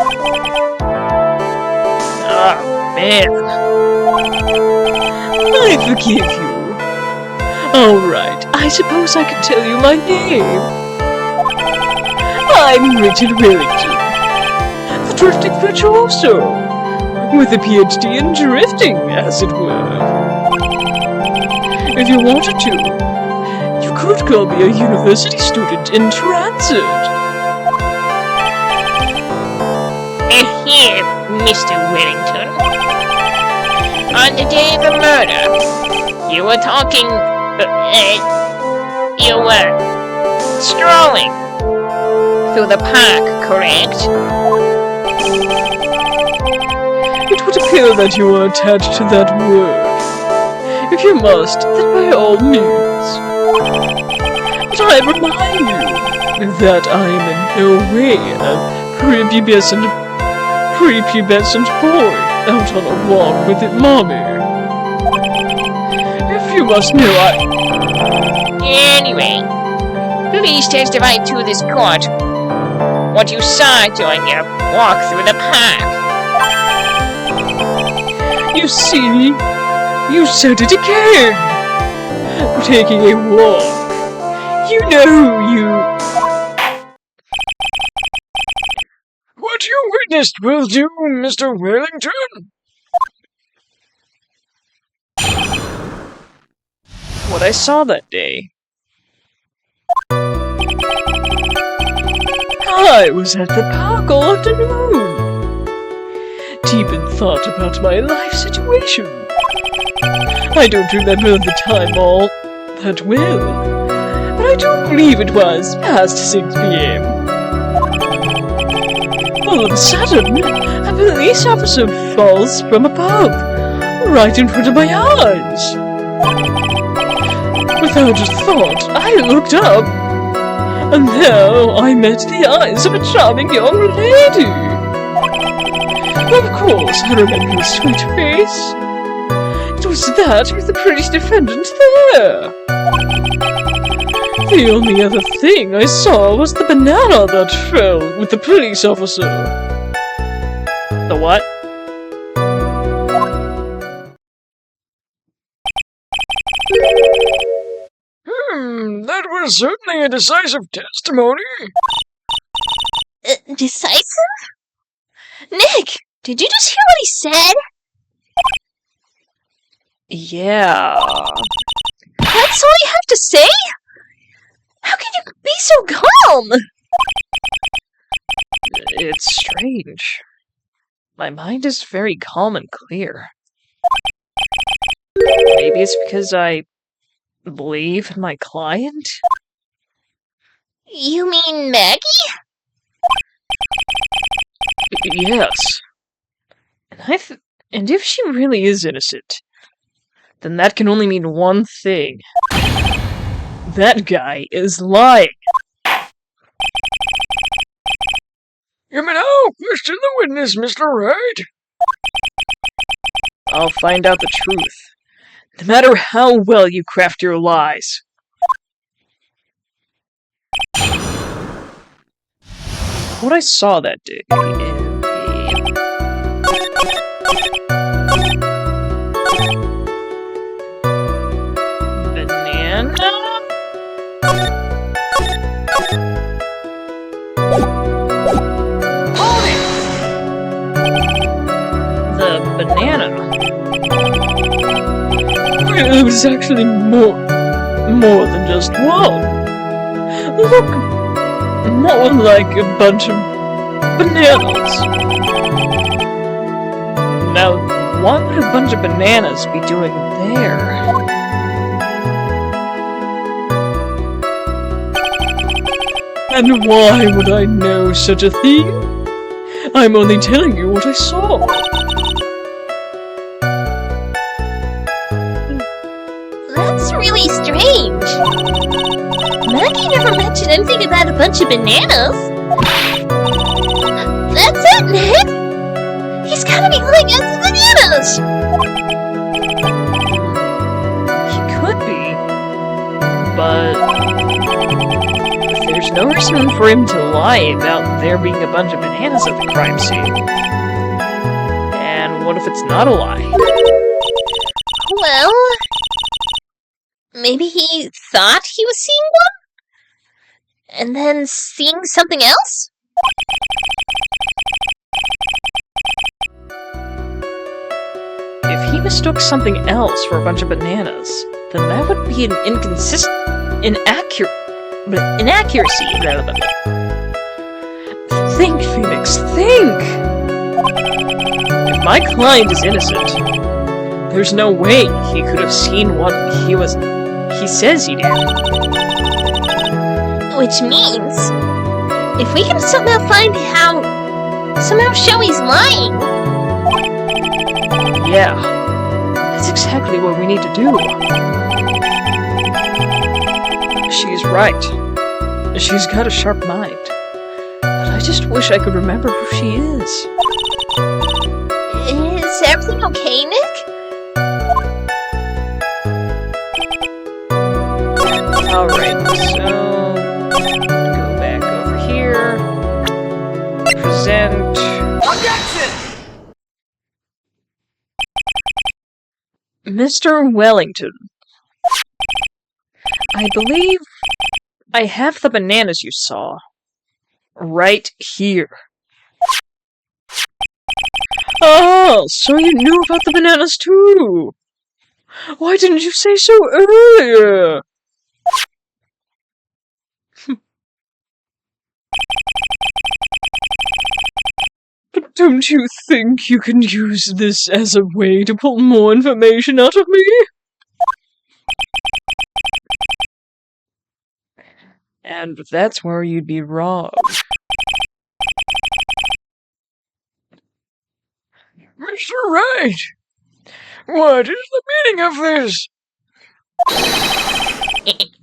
Ah, man. I forgive you. Alright, I suppose I can tell you my name. I'm Richard Wellington, the drifting virtuoso, with a PhD in drifting, as it were. If you wanted to, you could call me a university student in transit. Here, Mr. Wellington. On the day of the murder, you were talking... you were... strolling through the park, correct? It would appear that you are attached to that word. If you must, then by all means. But I remind you that I am in no way a prepubescent boy out on a walk with mommy. If you must know, Anyway, please testify to this court what you saw during your walk through the park. You see, you said it again. Taking a walk. You know you... What you witnessed will do, Mr. Wellington. What I saw that day. I was at the park all afternoon. Deep in thought about my life situation. I don't remember the time all that well, but I do believe it was past 6 p.m. All of a sudden, a police officer falls from above, right in front of my eyes. Without a thought, I looked up, and there I met the eyes of a charming young lady. Of course, I remember her sweet face. It was that with the pretty defendant there. The only other thing I saw was the banana that fell with the police officer. The what? That was certainly a decisive testimony. Decisive? Nick, did you just hear what he said? Yeah. That's all you have to say? How can you be so calm? It's strange. My mind is very calm and clear. Maybe it's because I believe in my client? You mean Maggie? Yes. And if she really is innocent, then that can only mean one thing. That guy is lying. You may now question the witness, Mr. Wright. I'll find out the truth, no matter how well you craft your lies. What I saw that day in the banana? The banana. It was actually more than just one. Look, more like a bunch of bananas. Now, what would a bunch of bananas be doing there? And why would I know such a thing? I'm only telling you what I saw. That's really strange. he never mentioned anything about a bunch of bananas. That's it, Nick! He's gotta be lying about the bananas! He could be, but there's no reason for him to lie about there being a bunch of bananas at the crime scene. And what if it's not a lie? Well, maybe he thought he was seeing one? And then seeing something else? If he mistook something else for a bunch of bananas, then that would be an inaccuracy. Blah, blah, blah. Think, Phoenix, think! If my client is innocent, there's no way he could have seen what he says he did. Which means, if we can somehow show he's lying. Yeah, that's exactly what we need to do. She's right. She's got a sharp mind. But I just wish I could remember who she is. Is everything okay, Nick? Alright, so go back over here. Present. Mr. Wellington. I believe I have the bananas you saw. Right here. Oh, so you knew about the bananas too! Why didn't you say so earlier? But don't you think you can use this as a way to pull more information out of me? And that's where you'd be wrong. Mr. Wright! What is the meaning of this?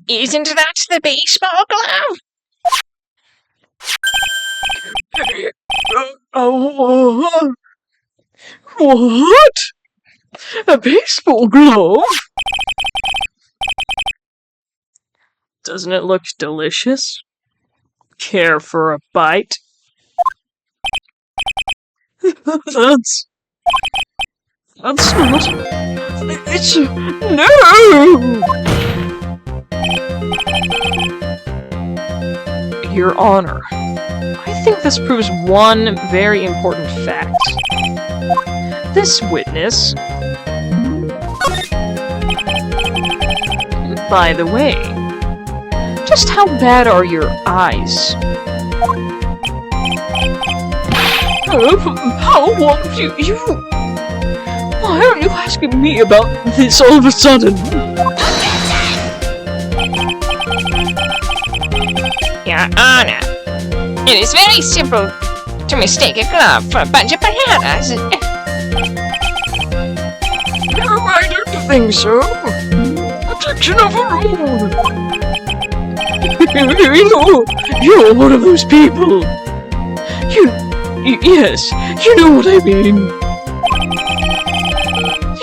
Isn't that the baseball glove? What? A baseball glove? Doesn't it look delicious? Care for a bite? That's not... It's... No! Your Honor, I think this proves one very important fact. This witness... By the way, just how bad are your eyes? How won't you... Why aren't you asking me about this all of a sudden? Your Honor, it is very simple to mistake a glove for a bunch of bananas. No, I don't think so. Objection overruled. You're one of those people. Yes, you know what I mean.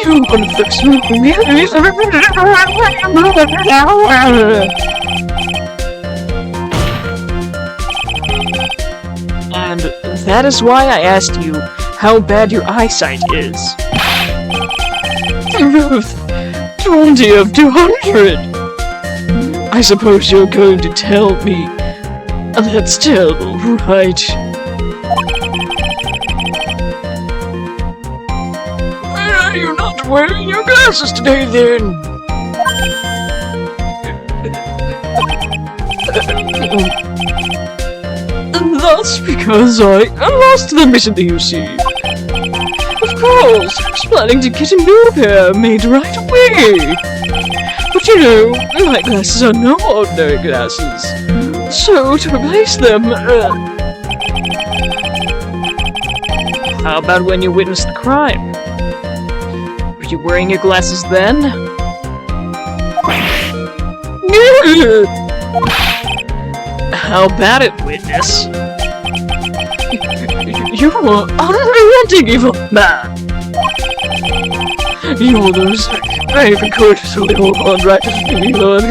You're one of those And that is why I asked you how bad your eyesight is. 20 of 200! I suppose you're going to tell me that's terrible, right? Why are you not wearing your glasses today, then? That's because I lost them recently, you see. Of course, I was planning to get a new pair made right away. But you know, my glasses are no ordinary glasses. So, to replace them, How about when you witnessed the crime? Were you wearing your glasses then? How about it, witness? You are unrelenting evil man! You will lose. I even courteously hold on right to me, Lord.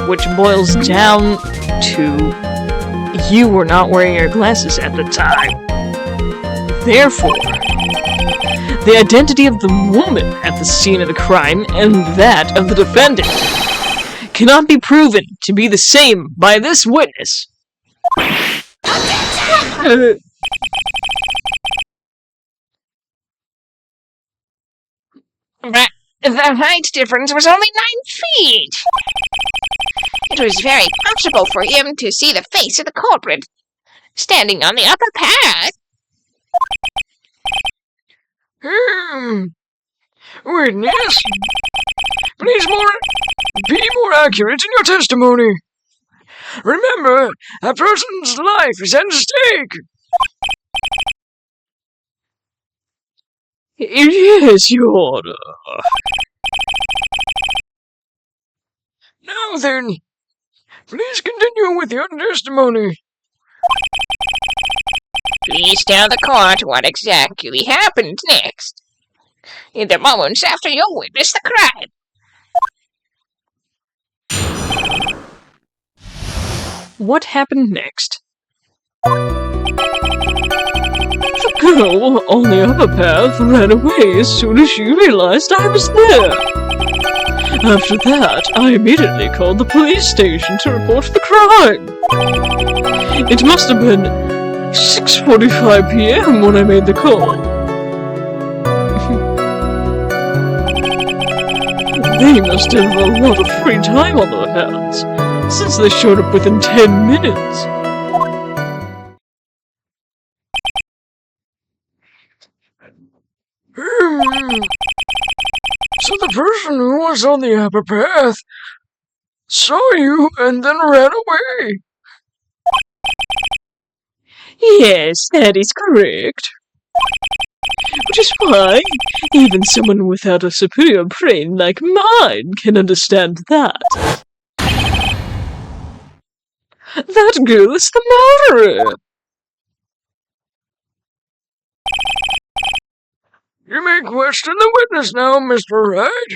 Which boils down to you were not wearing your glasses at the time. Therefore, the identity of the woman at the scene of the crime and that of the defendant cannot be proven to be the same by this witness. But the height difference was only 9 feet. It was very possible for him to see the face of the culprit standing on the upper path. Witness, please be more accurate in your testimony. Remember, a person's life is at stake. Yes, Your Honor. Now then, please continue with your testimony. Please tell the court what exactly happened next, in the moments after you witnessed the crime. What happened next? The girl on the upper path ran away as soon as she realized I was there. After that, I immediately called the police station to report the crime. It must have been 6:45 p.m. when I made the call. They must have a lot of free time on their hands, since they showed up within 10 minutes. So the person who was on the upper path saw you and then ran away. Yes, that is correct. Which is why even someone without a superior brain like mine can understand that. That girl is the murderer! You may question the witness now, Mr. Wright.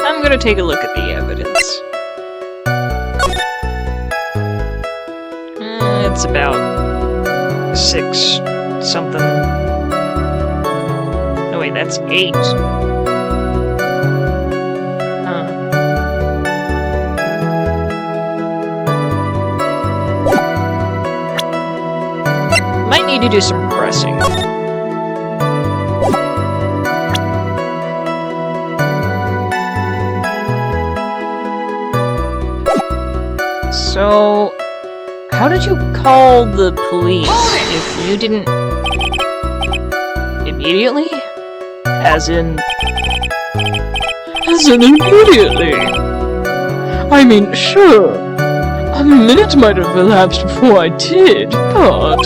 I'm gonna take a look at the evidence. It's about 6 something. No wait, that's 8. Might need to do some pressing. So, how did you call the police if you didn't immediately? As in immediately? I mean, sure, a minute might have elapsed before I did, but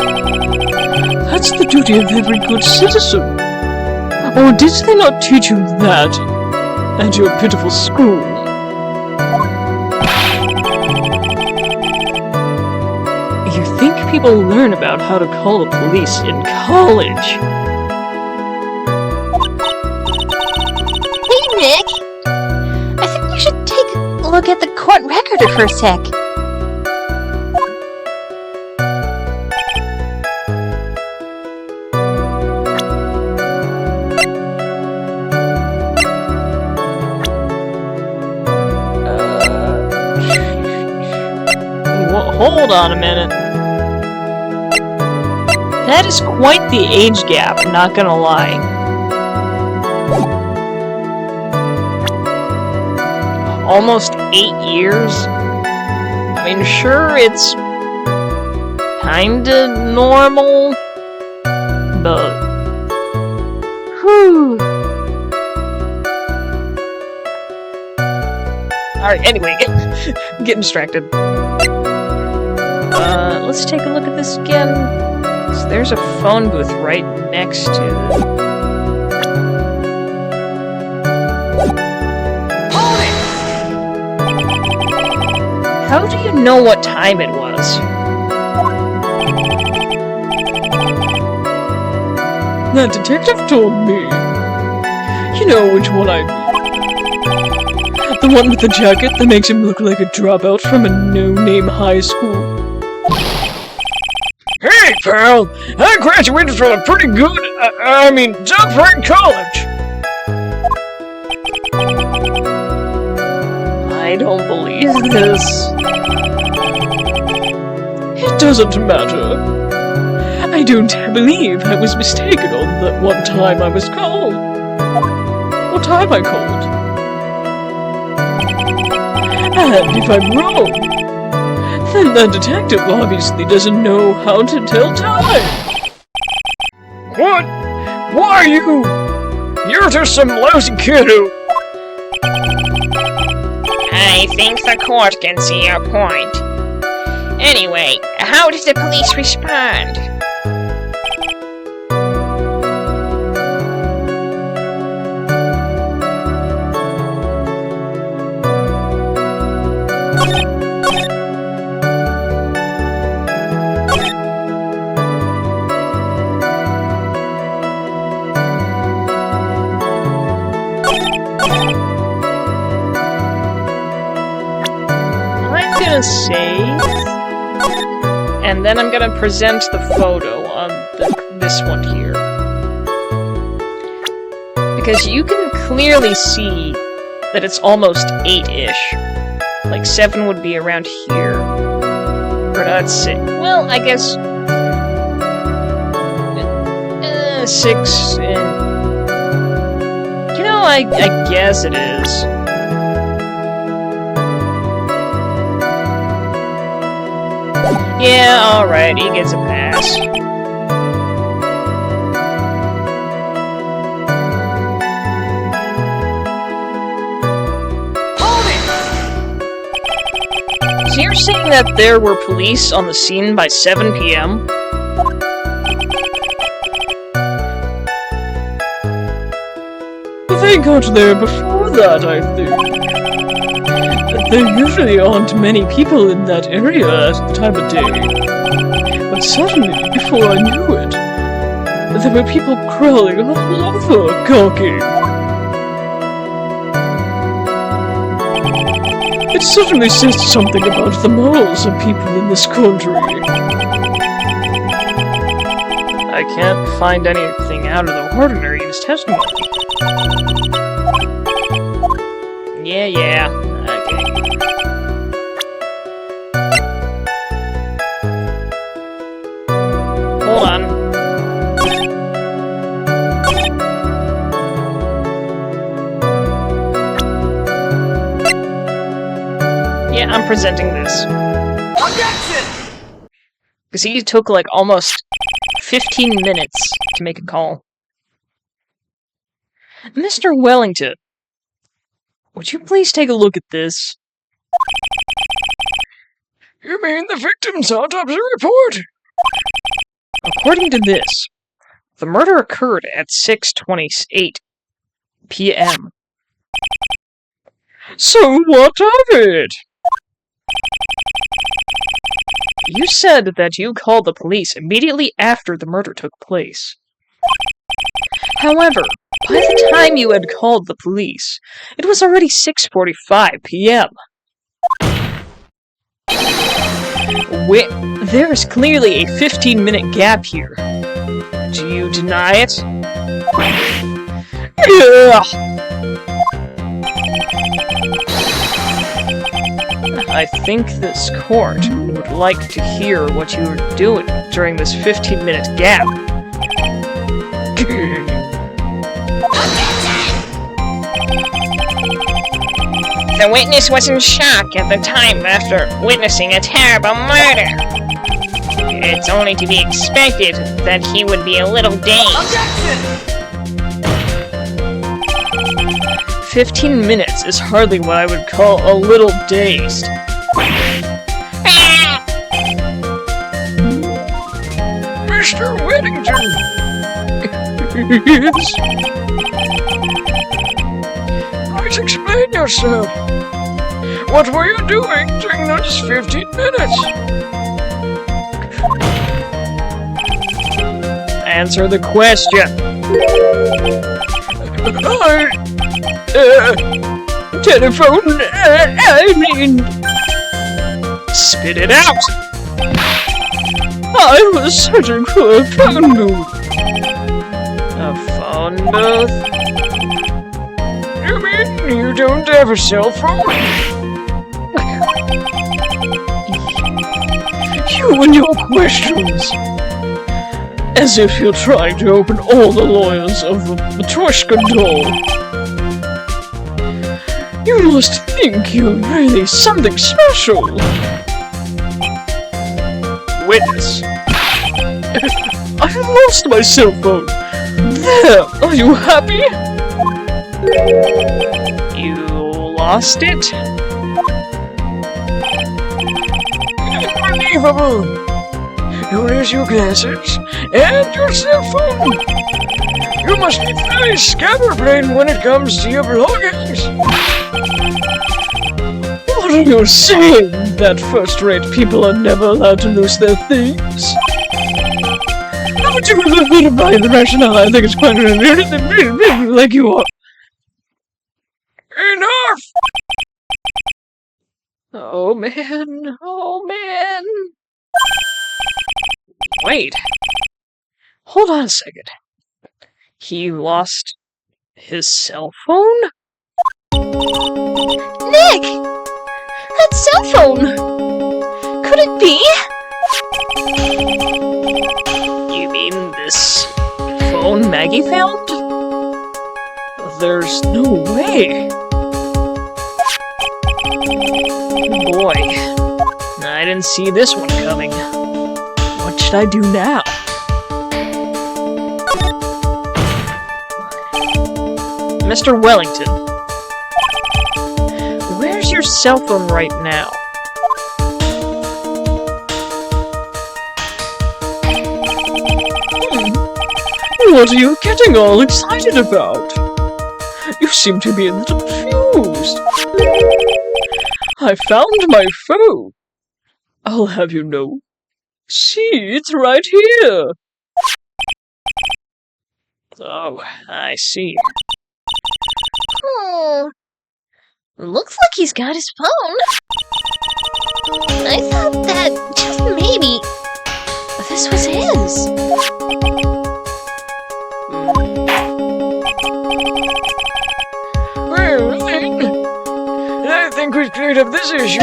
that's the duty of every good citizen. Or did they not teach you that at your pitiful school? You think people learn about how to call the police in college? Hey, Nick! I think we should take a look at the court record for a sec. Hold on a minute. That is quite the age gap, not gonna lie. Almost 8 years? I mean, sure, it's kinda normal, but... Whew. Alright, anyway, I'm getting distracted. Let's take a look at this again. So there's a phone booth right next to it. How do you know what time it was? That detective told me. You know which one I mean. The one with the jacket that makes him look like a dropout from a no-name high school. Hey, pal! I graduated from a pretty good, top-ranked college! I don't believe this. It doesn't matter. I don't believe I was mistaken on that one time I was called. What time I called? And if I'm wrong, then the detective obviously doesn't know how to tell time. What? Why are you? You're just some lousy kid who... I think the court can see your point. Anyway, how did the police respond? I'm gonna save, and then I'm gonna present the photo on this one here. Because you can clearly see that it's almost 8-ish. Like 7 would be around here. Or not 6. Well, I guess... 6 and... You know, I guess it is. Yeah, alright, he gets a pass. So you're saying that there were police on the scene by 7 p.m.? They got there before that, I think. There usually aren't many people in that area at the time of day. But suddenly, before I knew it, there were people crawling all over gawking. It certainly says something about the morals of people in this country. I can't find anything out of the ordinary in his testimony. Yeah, okay. Hold on. Yeah, I'm presenting this. Objection! Because he took like almost 15 minutes to make a call. Mr. Wellington, would you please take a look at this? You mean the victim's autopsy report? According to this, the murder occurred at 6:28 p.m. So what of it? You said that you called the police immediately after the murder took place. However, by the time you had called the police, it was already 6:45 p.m. There is clearly a 15-minute gap here. Do you deny it? Yeah! I think this court would like to hear what you were doing during this 15-minute gap. The witness was in shock at the time after witnessing a terrible murder. It's only to be expected that he would be a little dazed. 15 minutes is hardly what I would call a little dazed. question. Yes. Please explain yourself. What were you doing during those 15 minutes? Answer the question. Telephone, I mean, Spit it out! I was searching for a phone booth. A phone booth? You mean you don't have a cell phone? You and your questions. As if you're trying to open all the lawyers of a Matryoshka doll. You must think you're really something special. Witness. I lost my cell phone. There, are you happy? You lost it? Unbelievable! You lose your glasses and your cell phone. You must be very scatterbrained when it comes to your belongings. What are you saying? That first-rate people are never allowed to lose their things? Haven't you ever heard of my rationale? I think it's quite like you are. Enough! Oh man, oh man. Wait. Hold on a second. He lost his cell phone? Nick! That cell phone! Could it be? You mean this phone Maggie found? There's no way. Boy, I didn't see this one coming. What should I do now? Mr. Wellington, where's your cell phone right now? What are you getting all excited about? You seem to be a little confused. I found my phone. I'll have you know. See, it's right here. Oh, I see. Looks like he's got his phone. I thought that, just maybe, this was his. Well, then, I think we've cleared up this issue.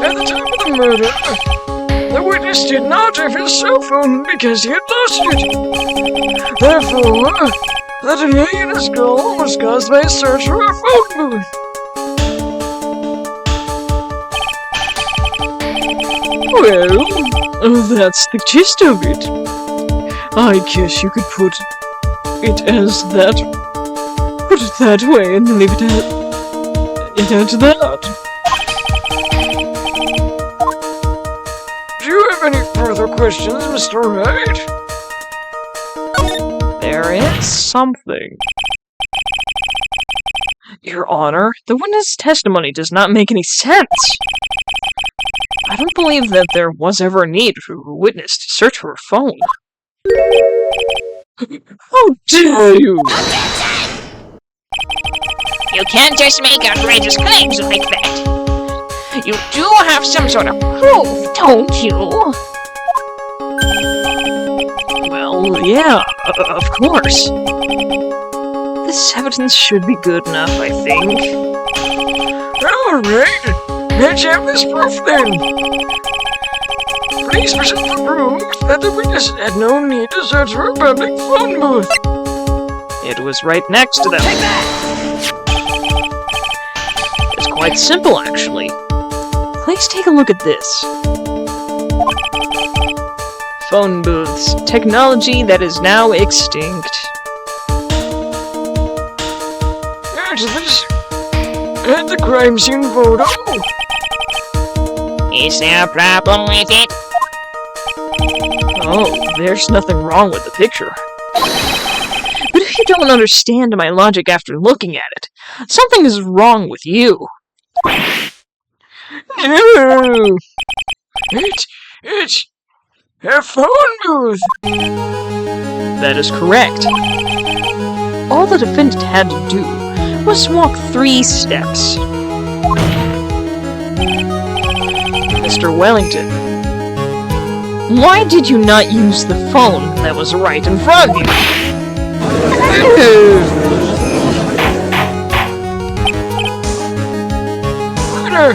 At the time of the murder, the witness did not have his cell phone because he had lost it. Therefore, the delay in his call was caused by a search for a phone booth. Well, that's the gist of it. I guess you could put it as that. Put it that way and leave it at that. Do you have any further questions, Mr. Wright? There is something. Your Honor, the witness' testimony does not make any sense. I don't believe that there was ever a need for a witness to search for a phone. How dare you! You can't just make outrageous claims like that. You do have some sort of proof, don't you? Well, yeah, of course. This evidence should be good enough, I think. Alright, let's have this proof then. Please present the proof that the witness had no need to search for a public phone booth. It was right next to them. It's quite simple, actually. Please take a look at this. Phone booths, technology that is now extinct. There's this. And the crime scene photo. Is there a problem with it? Oh, there's nothing wrong with the picture. But if you don't understand my logic after looking at it, something is wrong with you. No! It's a phone booth! That is correct. All the defendant had to do was walk 3 steps. Mr. Wellington, why did you not use the phone that was right in front of you? Order!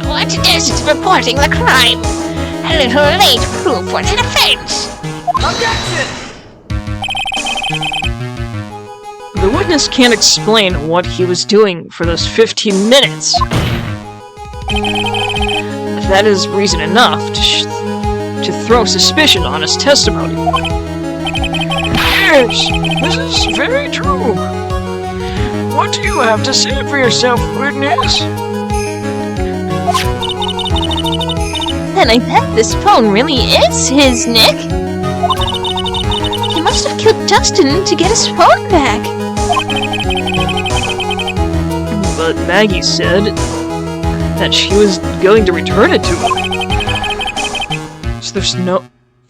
What is it reporting the crime? A little late proof for the defense. The witness can't explain what he was doing for those 15 minutes. That is reason enough to throw suspicion on his testimony. Yes, this is very true. What do you have to say for yourself, witness? Then I bet this phone really is his, Nick. He must have killed Dustin to get his phone back. But Maggie said that she was going to return it to him. So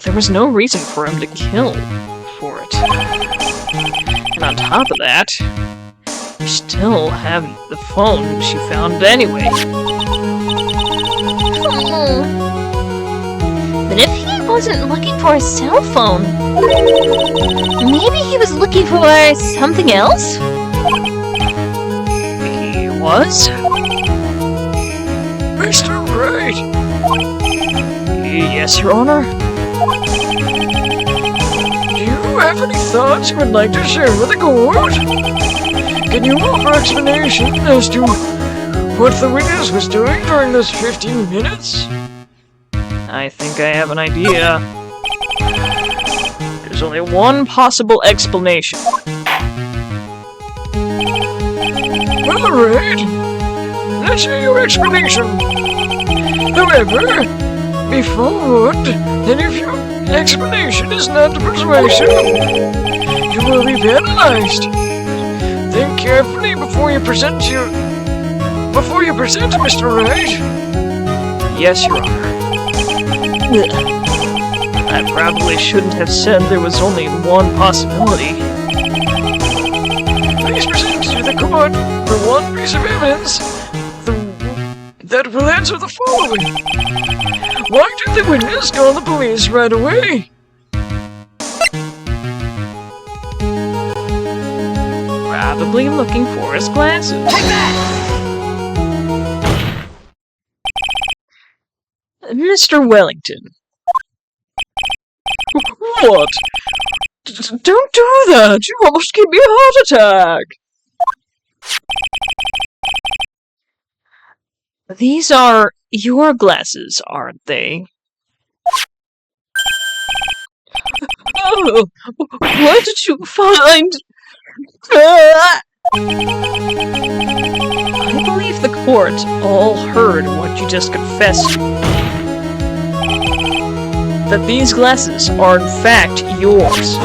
there was no reason for him to kill for it. And on top of that, you still have the phone she found anyway. But if he wasn't looking for a cell phone, maybe he was looking for something else? He was? Mr. Wright! Yes, Your Honor? Do you have any thoughts you would like to share with the court? Can you offer explanation as to what the witness was doing during those 15 minutes? I think I have an idea. There's only one possible explanation. Alright, let's hear your explanation. However, be forewarned that if your explanation is not persuasive, you will be penalized. Think carefully before you present, Mr. Wright. Yes, Your Honor. I probably shouldn't have said there was only one possibility. Please present to the court the one piece of evidence that will answer the following. Why did the witness call the police right away? Probably looking for his glasses. Take that! Mr. Wellington. What? Don't do that! You almost gave me a heart attack! These are your glasses, aren't they? Oh, where did you find... I believe the court all heard what you just confessed to. That these glasses are in fact yours.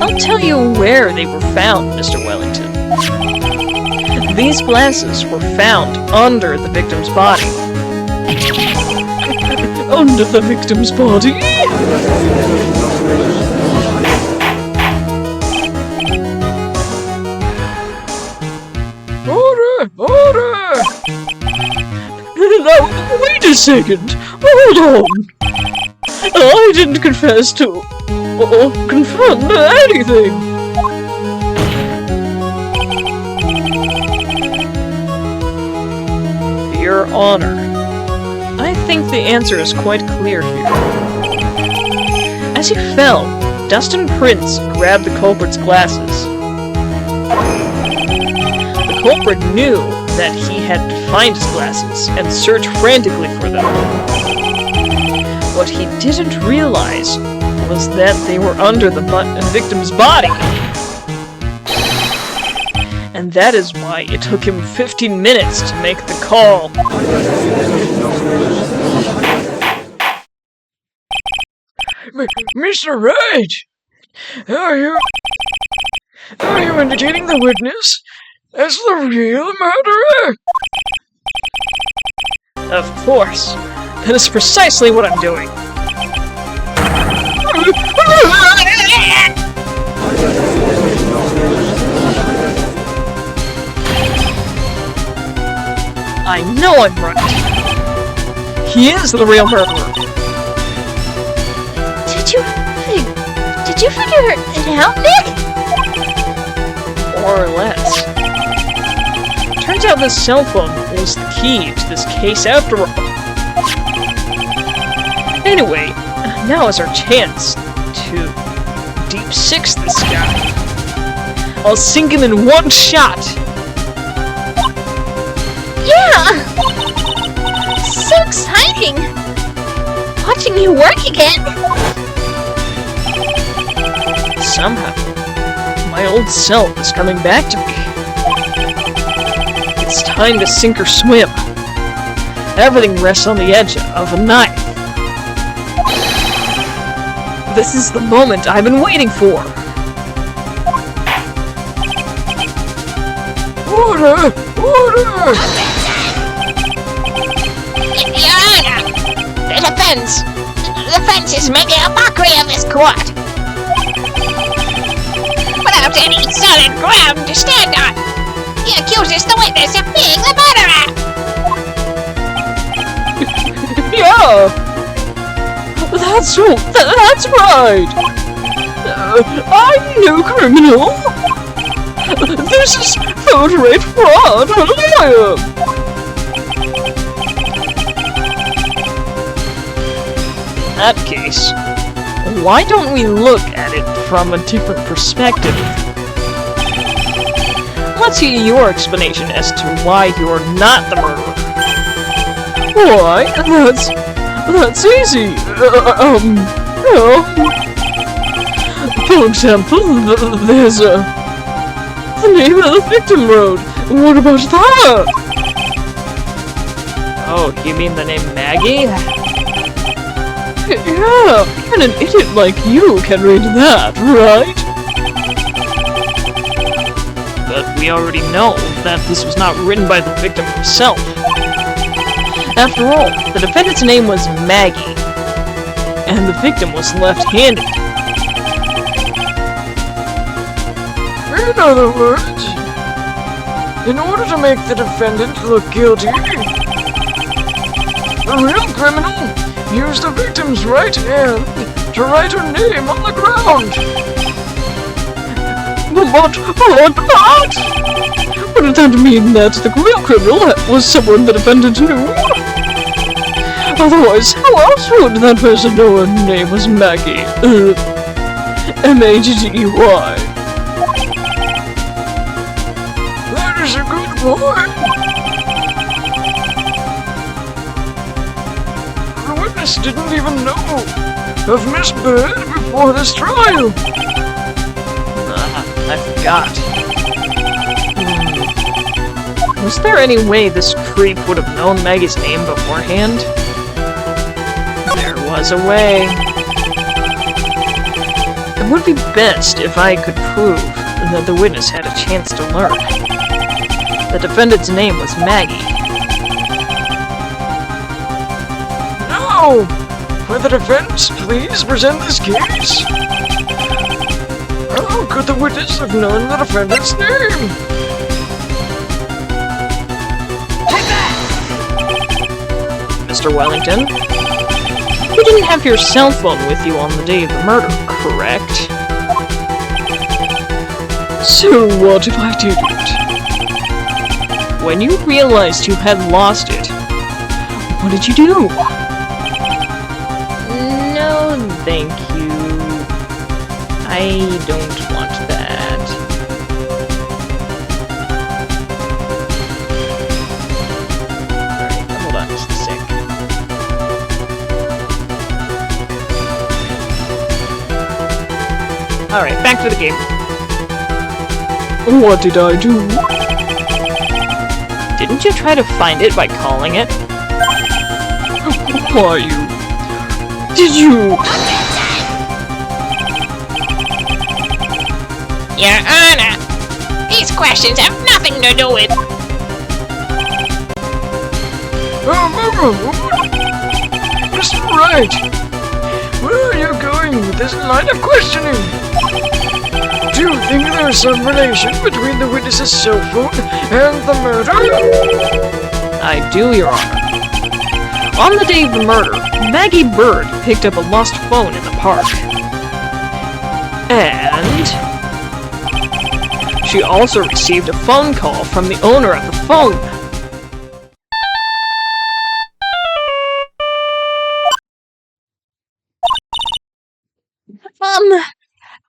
I'll tell you where they were found, Mr. Wellington. These glasses were found under the victim's body. Under the victim's body? Order! Now, wait a second. Hold on. I didn't confess to or confront anything. Your Honor, I think the answer is quite clear here. As he fell, Dustin Prince grabbed the culprit's glasses. The culprit knew that he had to find his glasses and search frantically for them. What he didn't realize was that they were under the victim's body. And that is why it took him 15 minutes to make the call. Mr. Wright! Are you indicating the witness as the real murderer? Of course. That is precisely what I'm doing. I know I'm right. He is the real murderer. Did you figure it out, Nick? More or less. Turns out this cell phone was the key to this case after all. Anyway, now is our chance to deep six this guy. I'll sink him in one shot. Yeah! So exciting! Watching you work again! Somehow, my old self is coming back to me. It's time to sink or swim. Everything rests on the edge of a knife. This is the moment I've been waiting for. Order! Order! Your Honor! The defense is making a mockery of this court! Without any solid ground to stand on, he accuses the witness of being the murderer! Yeah! That's right! I'm no criminal! This is third-rate fraud and liar! In that case, why don't we look at it from a different perspective? Let's hear your explanation as to why you're not the murderer. Why? That's easy. For example, there's the name of the victim wrote. What about that? Oh, you mean the name Maggie? Yeah, even an idiot like you can read that, right? But we already know that this was not written by the victim herself. After all, the defendant's name was Maggie, and the victim was left-handed. In other words, in order to make the defendant look guilty, the real criminal used the victim's right hand to write her name on the ground. What? Wouldn't that mean that the real criminal was someone the defendant knew? Otherwise, how else would that person know her name was Maggie? M-A-G-G-E-Y. That is a good point. The witness didn't even know of Miss Bird before this trial. I forgot. Was there any way this creep would have known Maggie's name beforehand? There was a way. It would be best if I could prove that the witness had a chance to learn. The defendant's name was Maggie. No! For the defense, please present this case. How could the witness have known the defendant's name? Mr. Wellington, you didn't have your cell phone with you on the day of the murder, correct? So what if I didn't? When you realized you had lost it, what did you do? No, thank you. I don't want that. Alright, hold on just a sec. Alright, back to the game. What did I do? Didn't you try to find it by calling it? Why, you... Did you... Your Honor, these questions have nothing to do with... Mr. Wright, where are you going with this line of questioning? Do you think there's some relation between the witness's cell phone and the murder? I do, Your Honor. On the day of the murder, Maggie Bird picked up a lost phone in the park. And... she also received a phone call from the owner of the phone.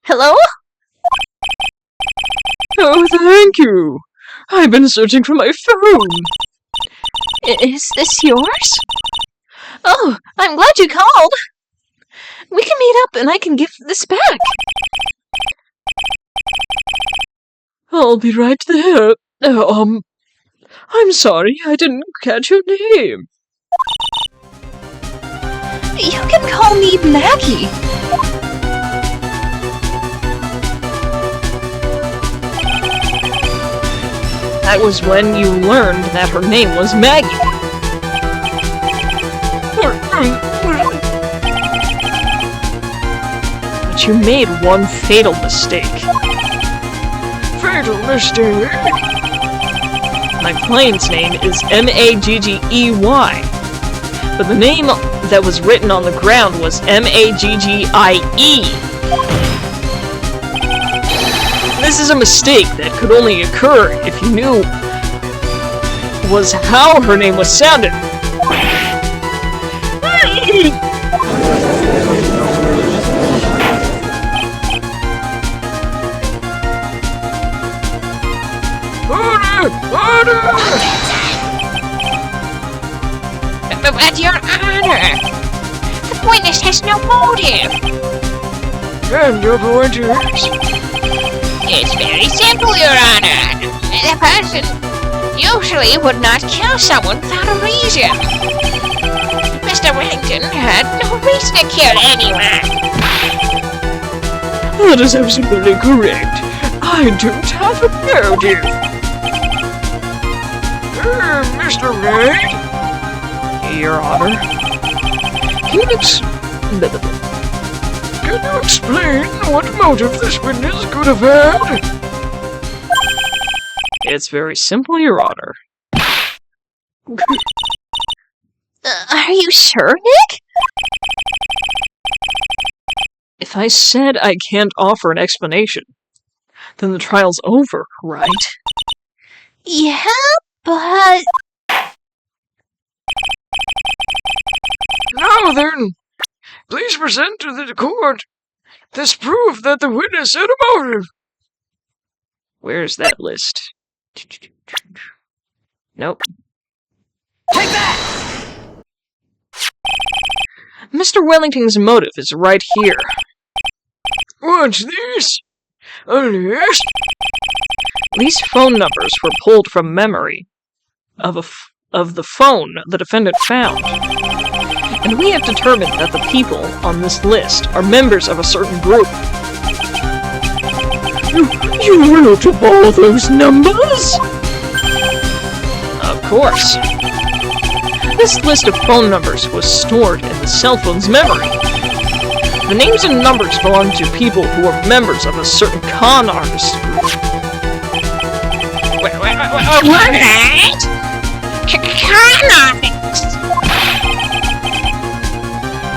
Hello? Oh, thank you. I've been searching for my phone. Is this yours? Oh, I'm glad you called. We can meet up and I can give this back. I'll be right there. I'm sorry, I didn't catch your name. You can call me Maggie. That was when you learned that her name was Maggie. But you made one fatal mistake. Fatal mistake? My client's name is M-A-G-G-E-Y. But the name that was written on the ground was M-A-G-G-I-E. This is a mistake that could only occur if you knew was how her name was sounded. But Your Honor, the witness has no motive. And your point is? It's very simple, Your Honor. The person usually would not kill someone without a reason. Mr. Wellington had no reason to kill anyone. That is absolutely correct. I don't have a motive. Mr. Wright? Your Honor. Can you explain what motive this witness could have had? It's very simple, Your Honor. Are you sure, Nick? If I said I can't offer an explanation, then the trial's over, right? Yeah, but... Now then, please present to the court this proof that the witness had a motive. Where's that list? Nope. Take that! Mr. Wellington's motive is right here. What's this? A list? These phone numbers were pulled from memory of the phone the defendant found. And we have determined that the people on this list are members of a certain group. You wrote up all those numbers? Of course. This list of phone numbers was stored in the cell phone's memory. The names and numbers belong to people who are members of a certain con artist group. What? Con artist?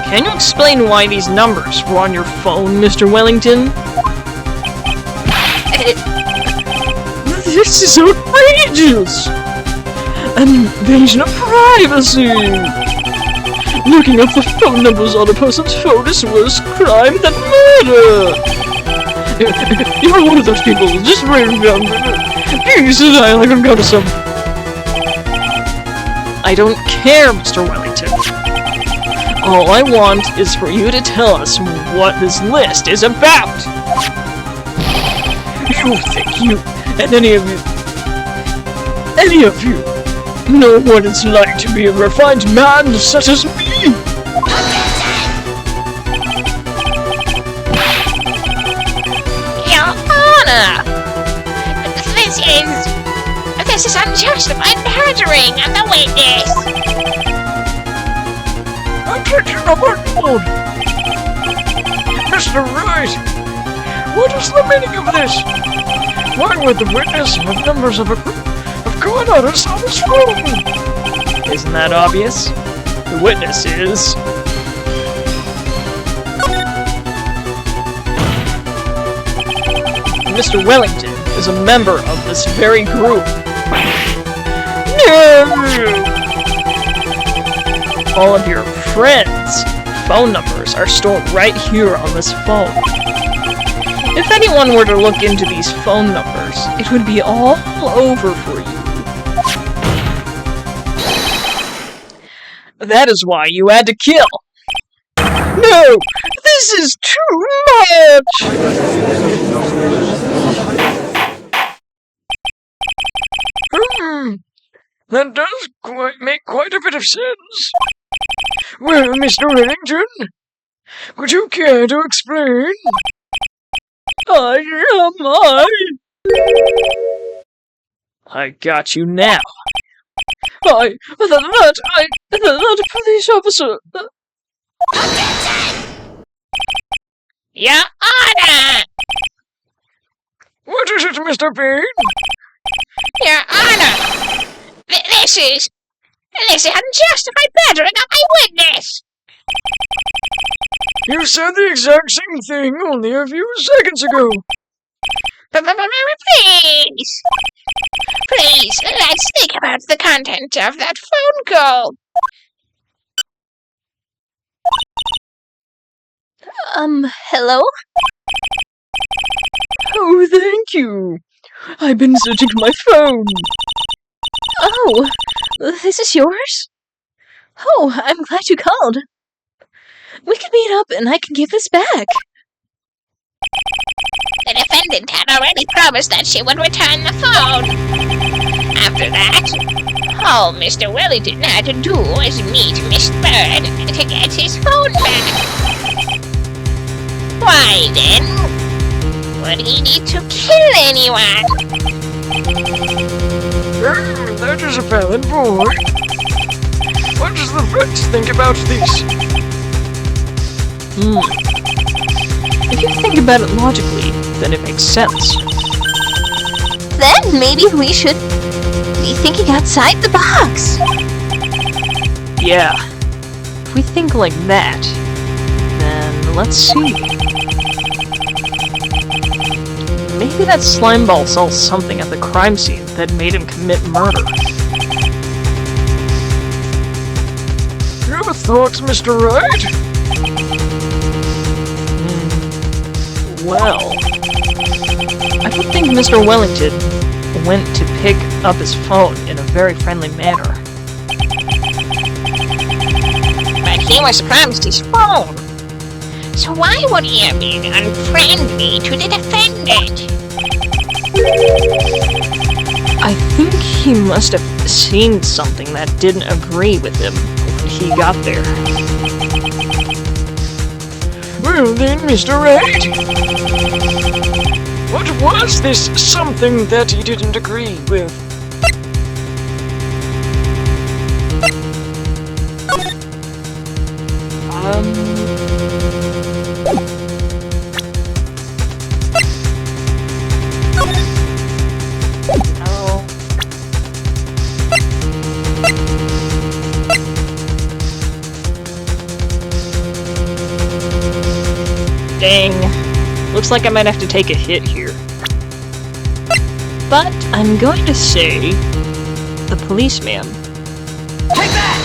Can you explain why these numbers were on your phone, Mr. Wellington? This is outrageous! An invasion of privacy! Looking up the phone numbers on a person's phone is worse crime than murder! You're one of those people, just write it down. Please, I've got some. I don't care, Mr. Wellington. All I want is for you to tell us what this list is about. And any of you know what it's like to be a refined man such as me? Your Honor! This is unjustified perjuring of the witness! Objection overruled! Mr. Wright, what is the meaning of this? Why would the witness have numbers of a group of co-owners on his phone? Isn't that obvious? The witness is... Mr. Wellington is a member of this very group. No! All of your friends' phone numbers are stored right here on this phone. If anyone were to look into these phone numbers, it would be all over for you. That is why you had to kill. No! This is too much! That does make quite a bit of sense. Well, Mr. Wellington, would you care to explain? I got you now. That police officer... Your Honor! What is it, Mr. Payne? Your Honor! This is unjustified perjuring of my witness! You said the exact same thing only a few seconds ago. Please! Please, let's think about the content of that phone call. Hello? Oh, thank you. I've been searching for my phone. Oh, this is yours? Oh, I'm glad you called. We can meet up and I can give this back. The defendant had already promised that she would return the phone. After that, all Mr. Wellington had to do was meet Miss Bird to get his phone back. Why then would he need to kill anyone? That is a valid point. What does the Wright think about this? If you think about it logically, then it makes sense. Then maybe we should be thinking outside the box. Yeah. If we think like that, then let's see. Maybe that slime ball saw something at the crime scene that made him commit murder. Your thoughts, Mr. Wright? Well, I don't think Mr. Wellington went to pick up his phone in a very friendly manner. But he was promised his phone. So why would he have been unfriendly to the defendant? I think he must have seen something that didn't agree with him when he got there. Well then, Mr. Wright, what was this something that he didn't agree with? Dang. Looks like I might have to take a hit here. But I'm going to say the policeman. Take that!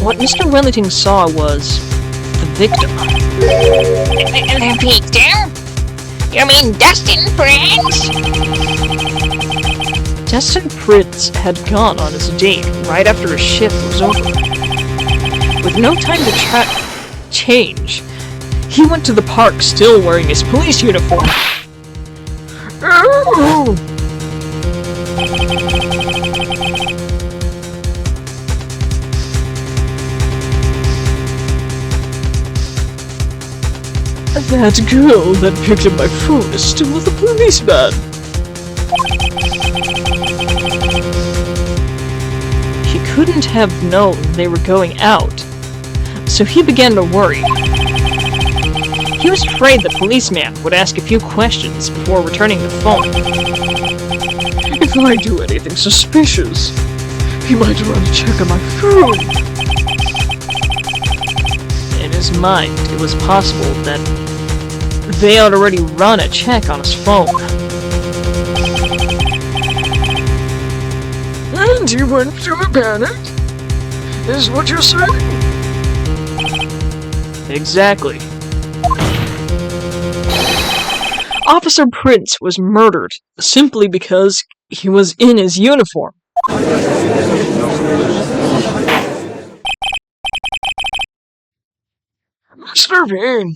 What Mr. Wellington saw was the victim. The victim? You mean Dustin Prince? Dustin Prince had gone on his date right after his shift was over. With no time to change, he went to the park still wearing his police uniform. that girl that picked up my phone is still with the policeman. He couldn't have known they were going out, so he began to worry. He was afraid the policeman would ask a few questions before returning the phone. If I do anything suspicious, he might run a check on my phone. In his mind, it was possible that they had already run a check on his phone. And he went into a panic? Is what you're saying? Exactly. Officer Prince was murdered simply because he was in his uniform. Mr. Bean,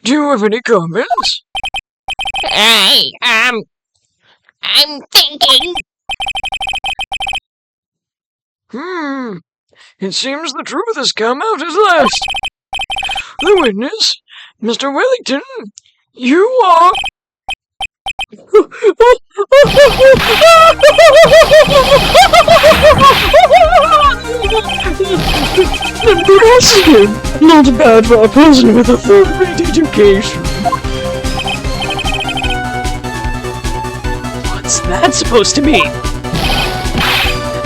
do you have any comments? I'm thinking. It seems the truth has come out at last. The witness, Mr. Wellington, you are... Impressive! Not bad for a person with a third-rate education. What's that supposed to mean?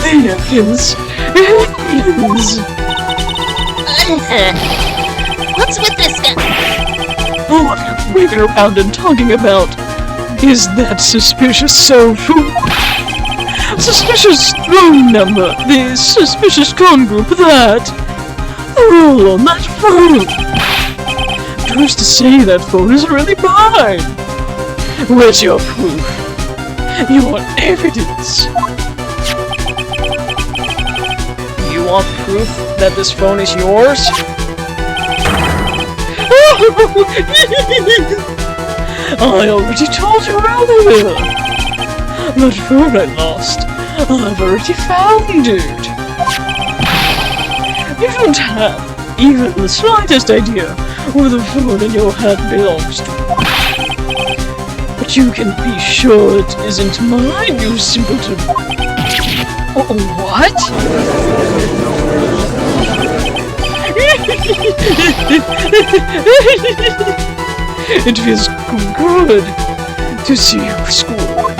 Evidence! Evidence! What's with this guy? What I'm waving around and talking about is that suspicious cell phone. Suspicious phone number. The suspicious con group that. They're all on that phone. Who's to say that phone is really mine? Where's your proof? Your evidence? You want proof that this phone is yours? I already told you earlier. That phone I lost, I've already found it. You don't have even the slightest idea where the phone in your hand belongs to. But you can be sure it isn't mine, you simpleton. What? It feels good to see you scored.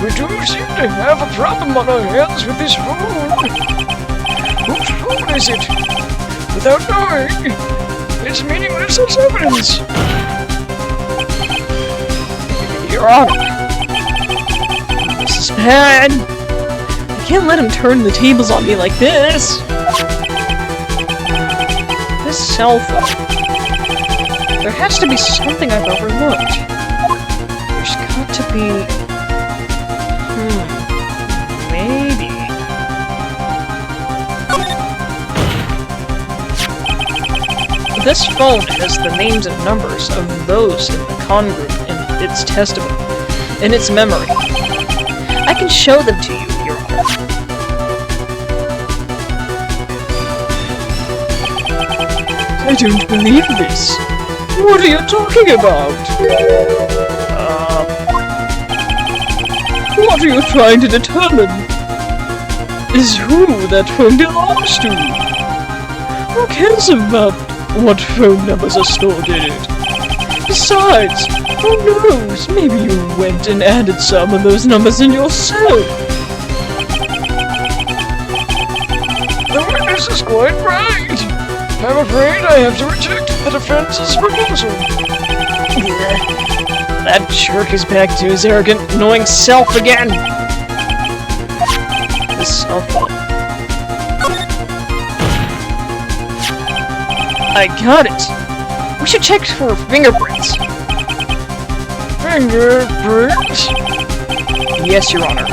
We do seem to have a problem on our hands with this phone. Whose phone is it? Without knowing, it's meaningless as evidence. Your Honor, this is bad. I can't let him turn the tables on me like this. This cell phone. There has to be something I've overlooked. There's got to be... maybe... This phone has the names and numbers of those in the con group in its testimony, in its memory. I can show them to you, Your Honor. I don't believe this. What are you talking about? What are you trying to determine? Is who that phone belongs to? Who cares about what phone numbers are stored in it? Besides, who knows? Maybe you went and added some of those numbers in yourself. The witness is quite right. I'm afraid I have to reject the defense's proposal. That jerk is back to his arrogant, annoying self again! This cell phone. I got it! We should check for fingerprints. Fingerprints? Yes, Your Honor.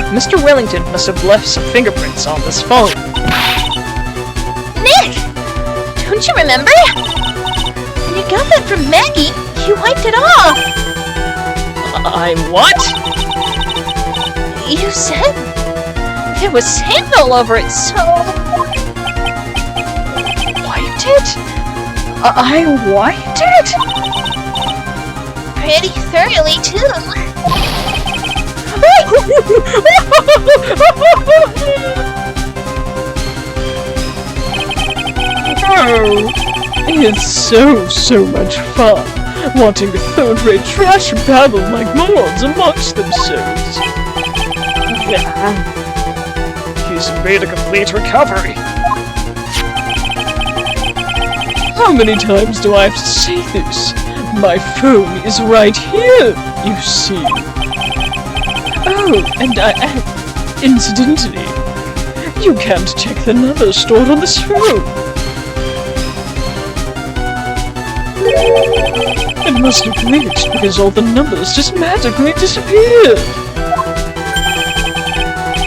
Mr. Wellington must have left some fingerprints on this phone. Nick! Don't you remember? When you got that from Maggie, you wiped it off! I what? You said there was sand all over it, so... want it? I want it? Pretty thoroughly, too. Oh, it's so much fun wanting to third-rate trash babble like morons amongst themselves. He's made a complete recovery. How many times do I have to say this? My phone is right here, you see. Oh, and incidentally, you can't check the number stored on this phone. It must have glitched because all the numbers just magically disappeared.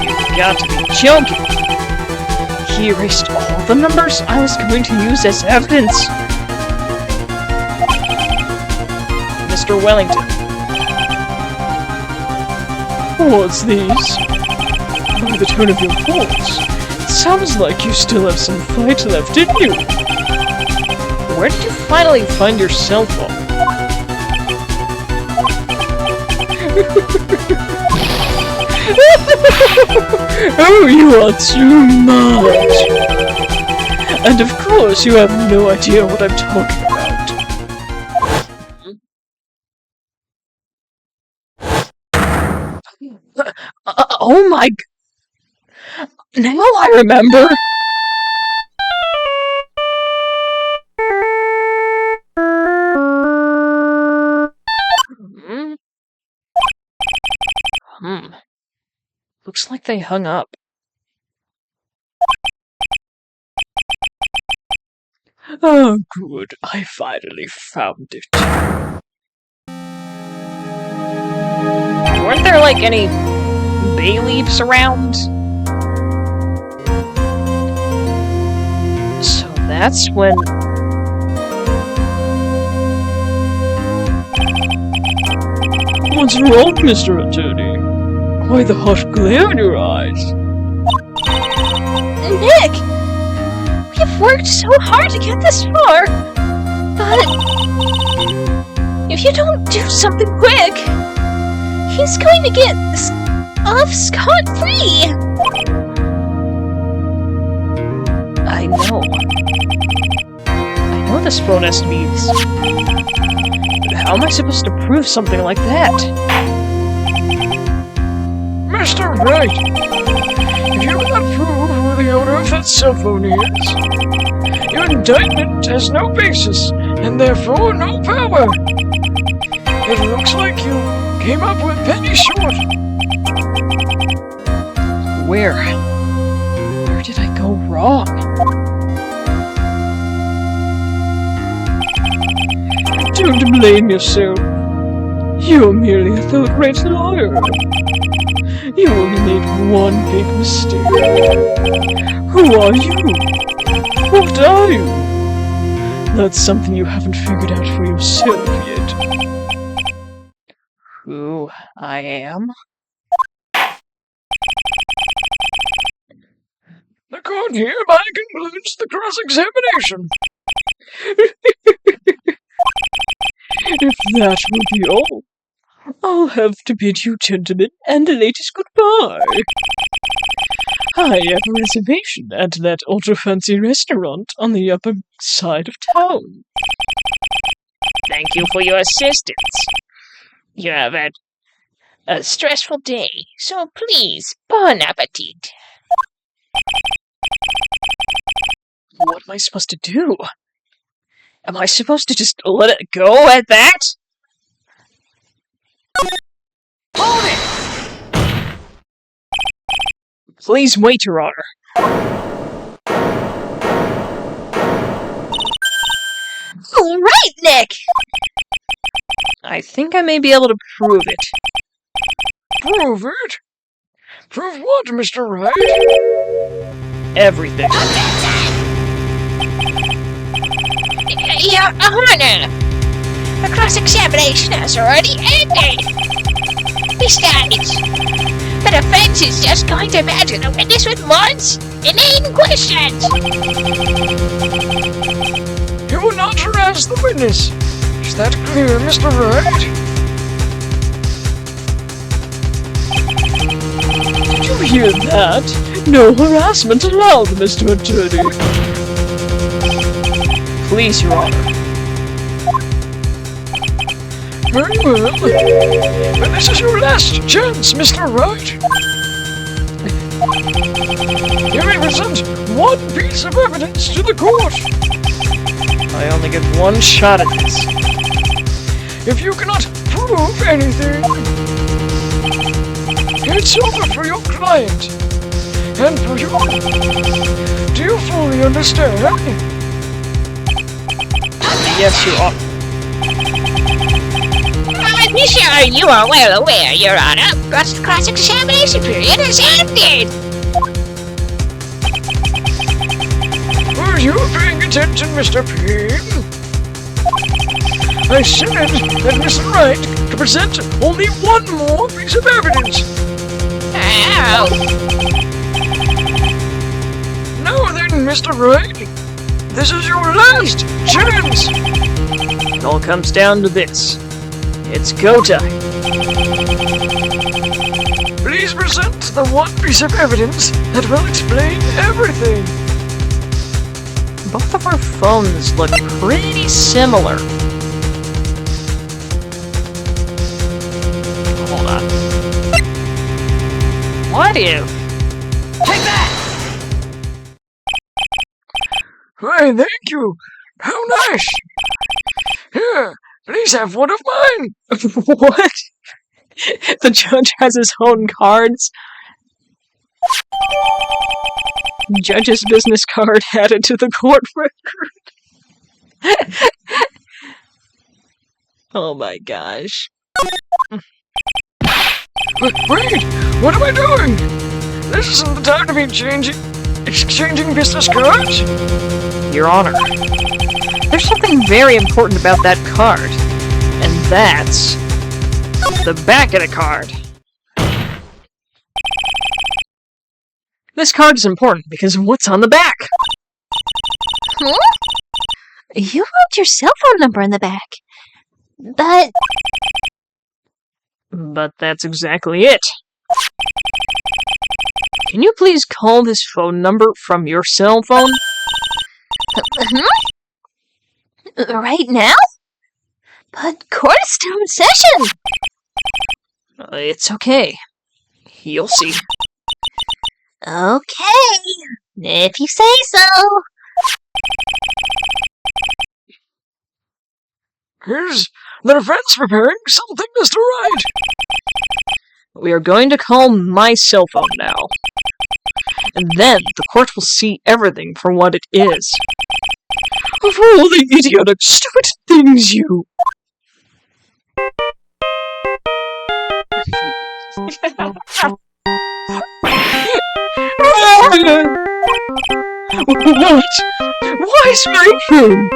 You've got to be joking. He erased all the numbers I was going to use as evidence. Mr. Wellington. What's these? By the tone of your voice, it sounds like you still have some fight left in you. Where did you finally find your cell phone? Oh, you are too much! And of course, you have no idea what I'm talking about. Oh my Now I remember! Looks like they hung up. Oh, good. I finally found it. Weren't there, like, any bay leaves around? So that's when... What's wrong, Mr. Attorney? Why the hot glare in your eyes? Nick! We've worked so hard to get this far, but if you don't do something quick, he's going to get off scot-free! I know this phone has to be used. But how am I supposed to prove something like that? Mr. Wright, if you cannot prove who the owner of that cell phone is, your indictment has no basis, and therefore no power. It looks like you came up with penny short. Where did I go wrong? Don't blame yourself. You're merely a third-rate lawyer. You only made one big mistake. Who are you? What are you? That's something you haven't figured out for yourself yet. Who I am? The court hereby concludes the cross-examination. If that will be all, I'll have to bid you gentlemen and ladies goodbye. I have a reservation at that ultra-fancy restaurant on the upper side of town. Thank you for your assistance. You have had a stressful day, so please, bon appetit. What am I supposed to do? Am I supposed to just let it go at that? Hold it! Please wait, Your Honor. All right, Nick! I think I may be able to prove it. Prove it? Prove what, Mr. Wright? Everything. Your Honor, the cross-examination has already ended. Besides, the defense is just going to badger the witness with more inane questions. You will not harass the witness. Is that clear, Mr. Wright? Did you hear that? No harassment allowed, Mr. Attorney. Please, Your Honor. Very well. But this is your last chance, Mr. Wright. You may present one piece of evidence to the court. I only get one shot at this. If you cannot prove anything, it's over for your client. And for you. Do you fully understand? Yes, Your Honor. I'm sure you are well aware, Your Honor, that the cross-examination period has ended. Were you paying attention, Mr. Payne? I said that Mr. Wright to present only one more piece of evidence. Ow. Now then, Mr. Wright, this is your last chance. It all comes down to this. It's go time. Please present the one piece of evidence that will explain everything. Both of our phones look pretty similar. Hold on. What if? Take that! Why, thank you. How nice. Here, please have one of mine. What? The judge has his own cards? Judge's business card added to the court record. Oh my gosh. Wait, what am I doing? This isn't the time to be exchanging business cards. Your Honor, there's something very important about that card, and that's the back of the card. This card is important because of what's on the back. Huh? You wrote your cell phone number in the back. But that's exactly it. Can you please call this phone number from your cell phone? Right now? But court is still in session. It's okay. You'll see. Okay, if you say so. Here's the defense preparing something, Mr. Wright. We are going to call my cell phone now. And then the court will see everything for what it is. Of all the idiotic, stupid things you... What? Why is my phone?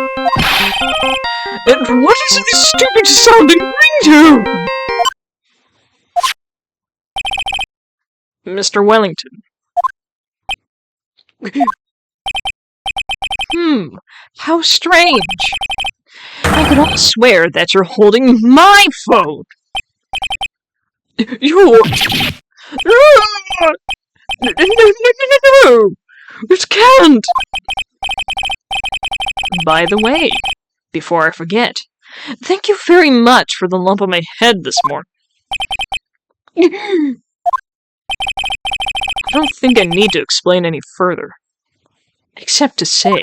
And what is this stupid sounding ringtone? Mr. Wellington. How strange. I could almost swear that you're holding my phone. You're... No! It can't! By the way, before I forget, thank you very much for the lump on my head this morning. I don't think I need to explain any further. Except to say,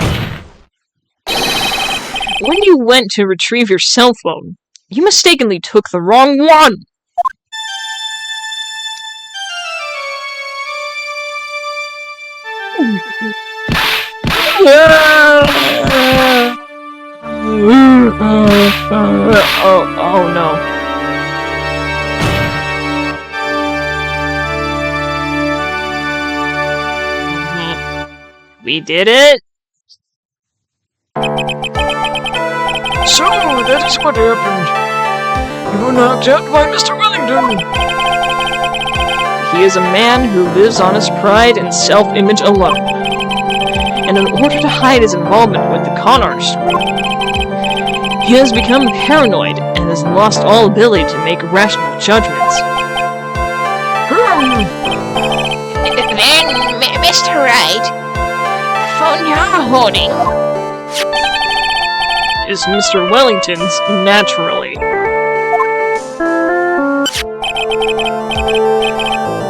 when you went to retrieve your cell phone, you mistakenly took the wrong one! Oh no. We did it! So, that is what happened. You were knocked out by Mr. Wellington. Washington. He is a man who lives on his pride and self-image alone. And in order to hide his involvement with the con artist group, he has become paranoid and has lost all ability to make rational judgments. Then, Mr. Wright, the phone you're holding. Is Mr. Wellington's naturally.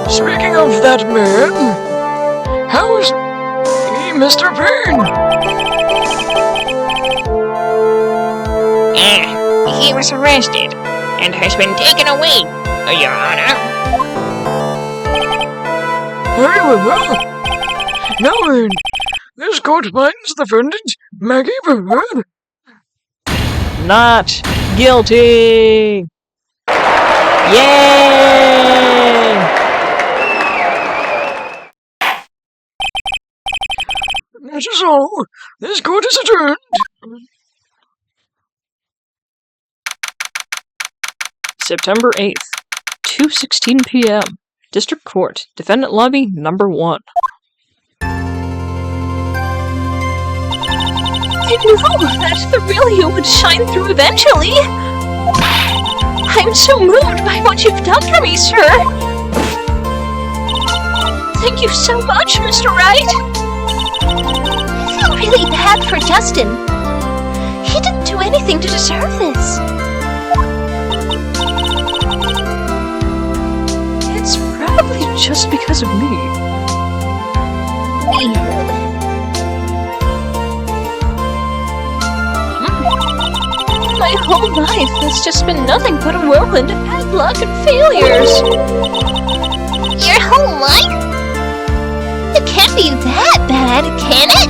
Speaking of that man, how is he, Mr. Payne? He was arrested and has been taken away, Your Honor. Very well. Now then, this court finds the defendant, Maggie Bird, Not guilty! Yay! That is all. This court is adjourned. September 8th, 2:16 p.m. District Court, Defendant Lobby Number 1. I knew that the real you would shine through eventually. I'm so moved by what you've done for me, sir. Thank you so much, Mr. Wright. I feel really bad for Justin. He didn't do anything to deserve this. It's probably just because of me. My whole life has just been nothing but a whirlwind of bad luck and failures. Your whole life? It can't be that bad, can it?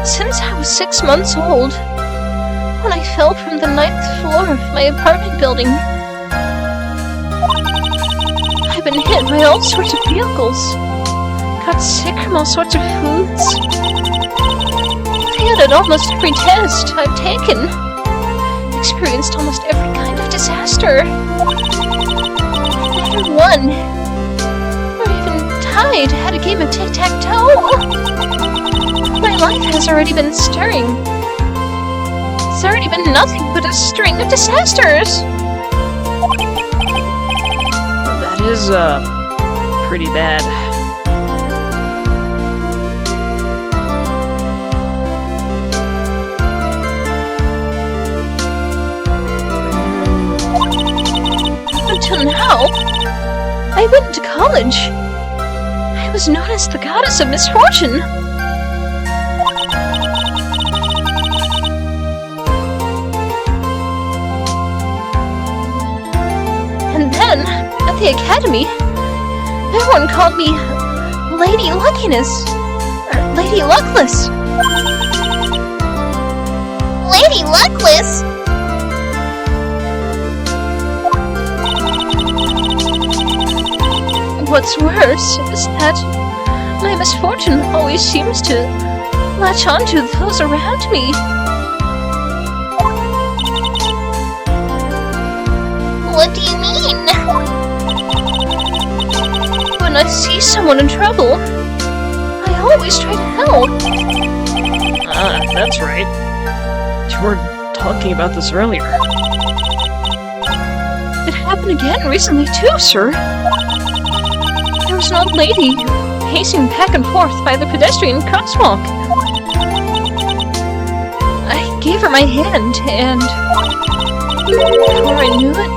Since I was 6 months old, when I fell from the 9th floor of my apartment building, I've been hit by all sorts of vehicles, got sick from all sorts of foods, failed at almost every test I've taken, experienced almost every kind of disaster. I've never won, or even tied at a game of tic-tac-toe. My life has already been stirring. It's already been nothing but a string of disasters. That is, pretty bad. Until now, I went to college. I was known as the goddess of misfortune. And then, at the academy, everyone called me Lady Luckiness, or Lady Luckless. Lady Luckless? What's worse is that my misfortune always seems to latch onto those around me. What do you mean? When I see someone in trouble, I always try to help. Ah, that's right. You were talking about this earlier. It happened again recently too, sir. There was an old lady pacing back and forth by the pedestrian crosswalk. I gave her my hand, and before I knew it,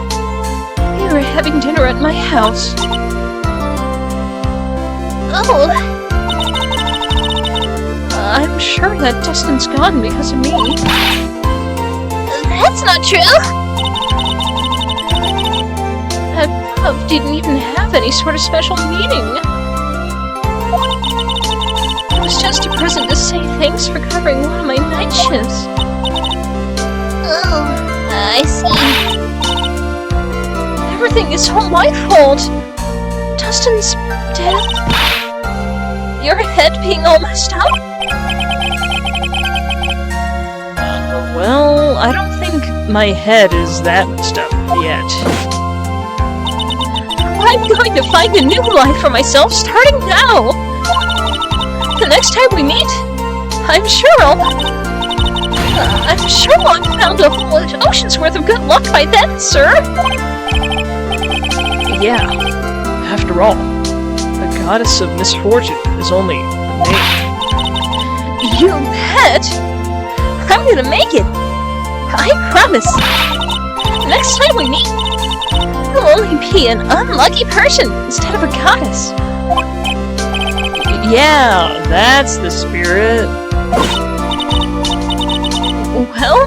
we were having dinner at my house. Oh. I'm sure that Dustin's gone because of me. That's not true! That love didn't even have any sort of special meaning. It was just a present to say thanks for covering one of my night shifts. Oh, I see. Everything is all my fault. Dustin's death. Your head being all messed up. Well, I don't think my head is that messed up yet. I'm going to find a new life for myself starting now. The next time we meet, I'm sure I'll have found a whole ocean's worth of good luck by then, sir. Yeah, after all, the goddess of misfortune is only a name. You bet! I'm gonna make it! I promise! Next time we meet, I'll only be an unlucky person instead of a goddess. Yeah, that's the spirit. Well,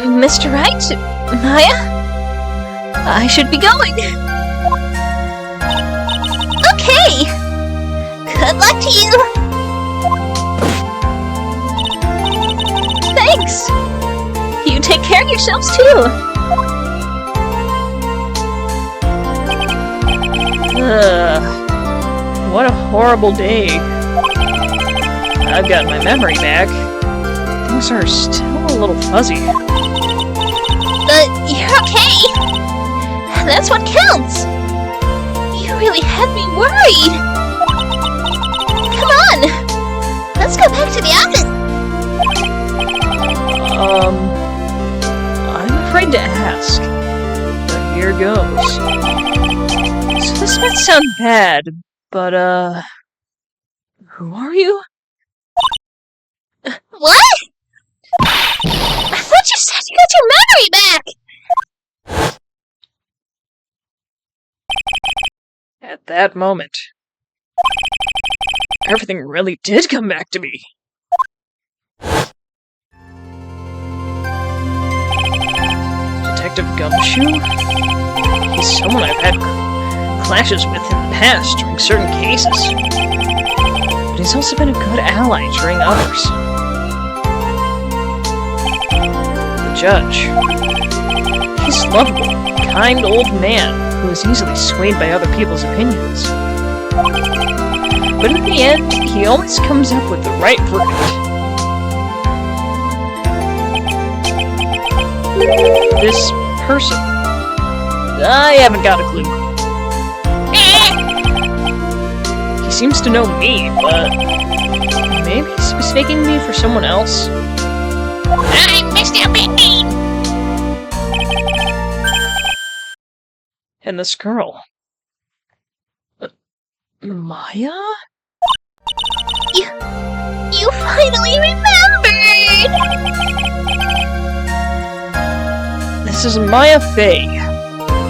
Mr. Wright, Maya, I should be going. Okay! Good luck to you! Thanks! You take care of yourselves too! What a horrible day. I've got my memory back. Things are still a little fuzzy. But you're okay! That's what counts! You really had me worried! Come on! Let's go back to the office! I'm afraid to ask. But here goes. So this might sound bad, but, who are you? What? I thought you said you got your memory back! At that moment, everything really did come back to me. Detective Gumshoe? He's someone I've had clashes with in the past during certain cases. But he's also been a good ally during others. The judge. He's lovable, kind old man who is easily swayed by other people's opinions. But in the end, he always comes up with the right verdict. This person. I haven't got a clue. He seems to know me, but maybe he's mistaking me for someone else. I'm Mr. Bean! And this girl. Maya? You finally remembered! This is Maya Fey,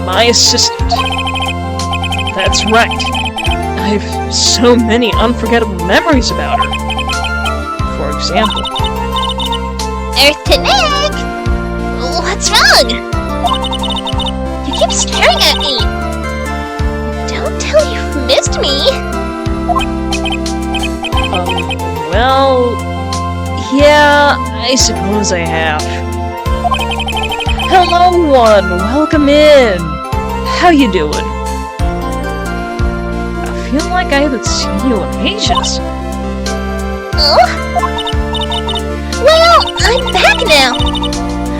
my assistant. That's right. I've so many unforgettable memories about her. For example, Earth to Nick! What's wrong? You keep staring at me. Don't tell you've missed me. well, yeah, I suppose I have. Hello, one. Welcome in. How you doing? I feel like I haven't seen you in ages. Oh? Well, I'm back now.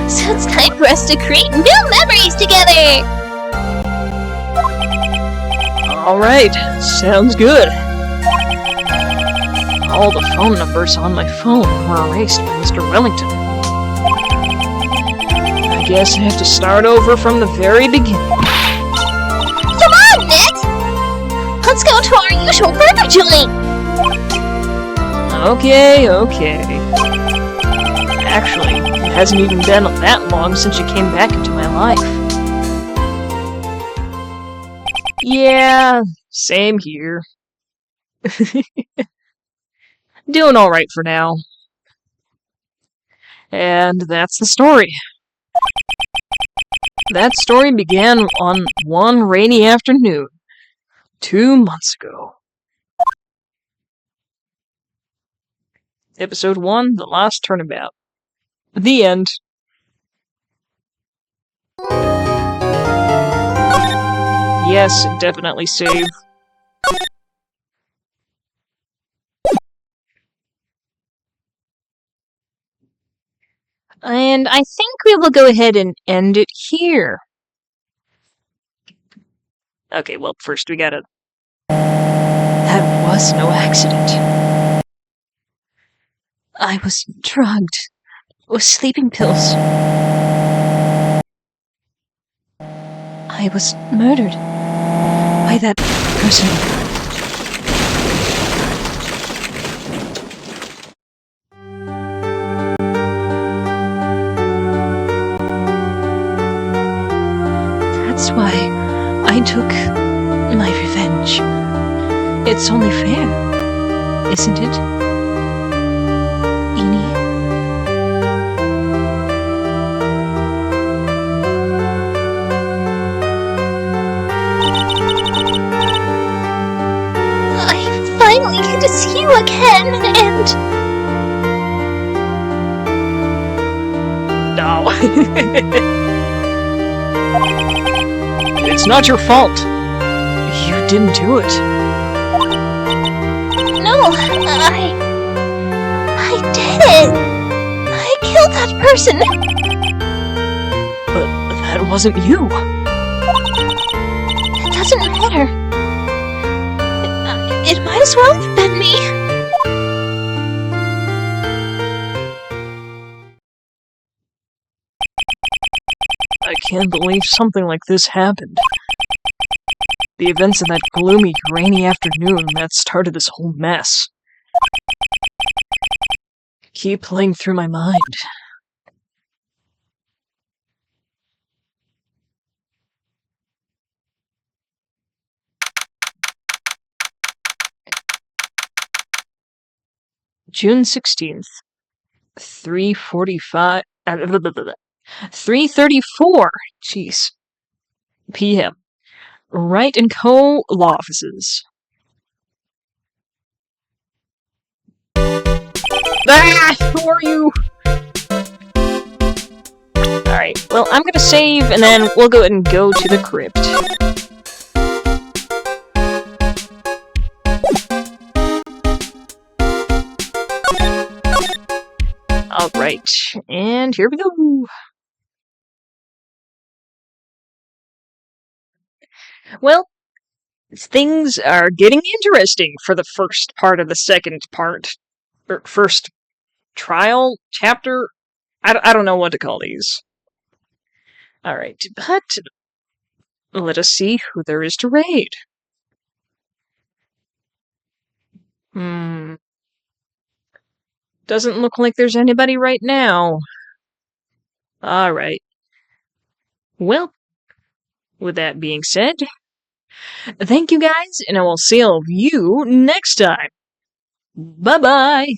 So it's time for us to create new memories together. Alright, sounds good. All the phone numbers on my phone were erased by Mr. Wellington. I guess I have to start over from the very beginning. Come on, Nick! Let's go to our usual burger joint. Okay. Actually, it hasn't even been that long since you came back into my life. Yeah, same here. Doing alright for now. And that's the story. That story began on one rainy afternoon, 2 months ago. Episode 1, The Last Turnabout. The end. Yes, definitely save. And I think we will go ahead and end it here. Okay, well, first we gotta... That was no accident. I was drugged with sleeping pills. I was murdered by that person. That's why I took my revenge. It's only fair, isn't it, Eenie? I finally get to see you again, and... No. It's not your fault. You didn't do it. No, I did it! I killed that person! But that wasn't you. It doesn't matter. It might as well have been me. I can't believe something like this happened. The events of that gloomy, rainy afternoon that started this whole mess keep playing through my mind. June 16th, 3:45, 3:34, jeez, p.m. Wright & Co. law offices. Ah! Who are you? Alright, well, I'm gonna save, and then we'll go ahead and go to the crypt. Alright, and here we go. Well, things are getting interesting for the first part of the second part. Or first trial chapter? I don't know what to call these. Alright, but let us see who there is to raid. Doesn't look like there's anybody right now. Alright. Well, with that being said, thank you guys, and I will see all of you next time. Bye-bye!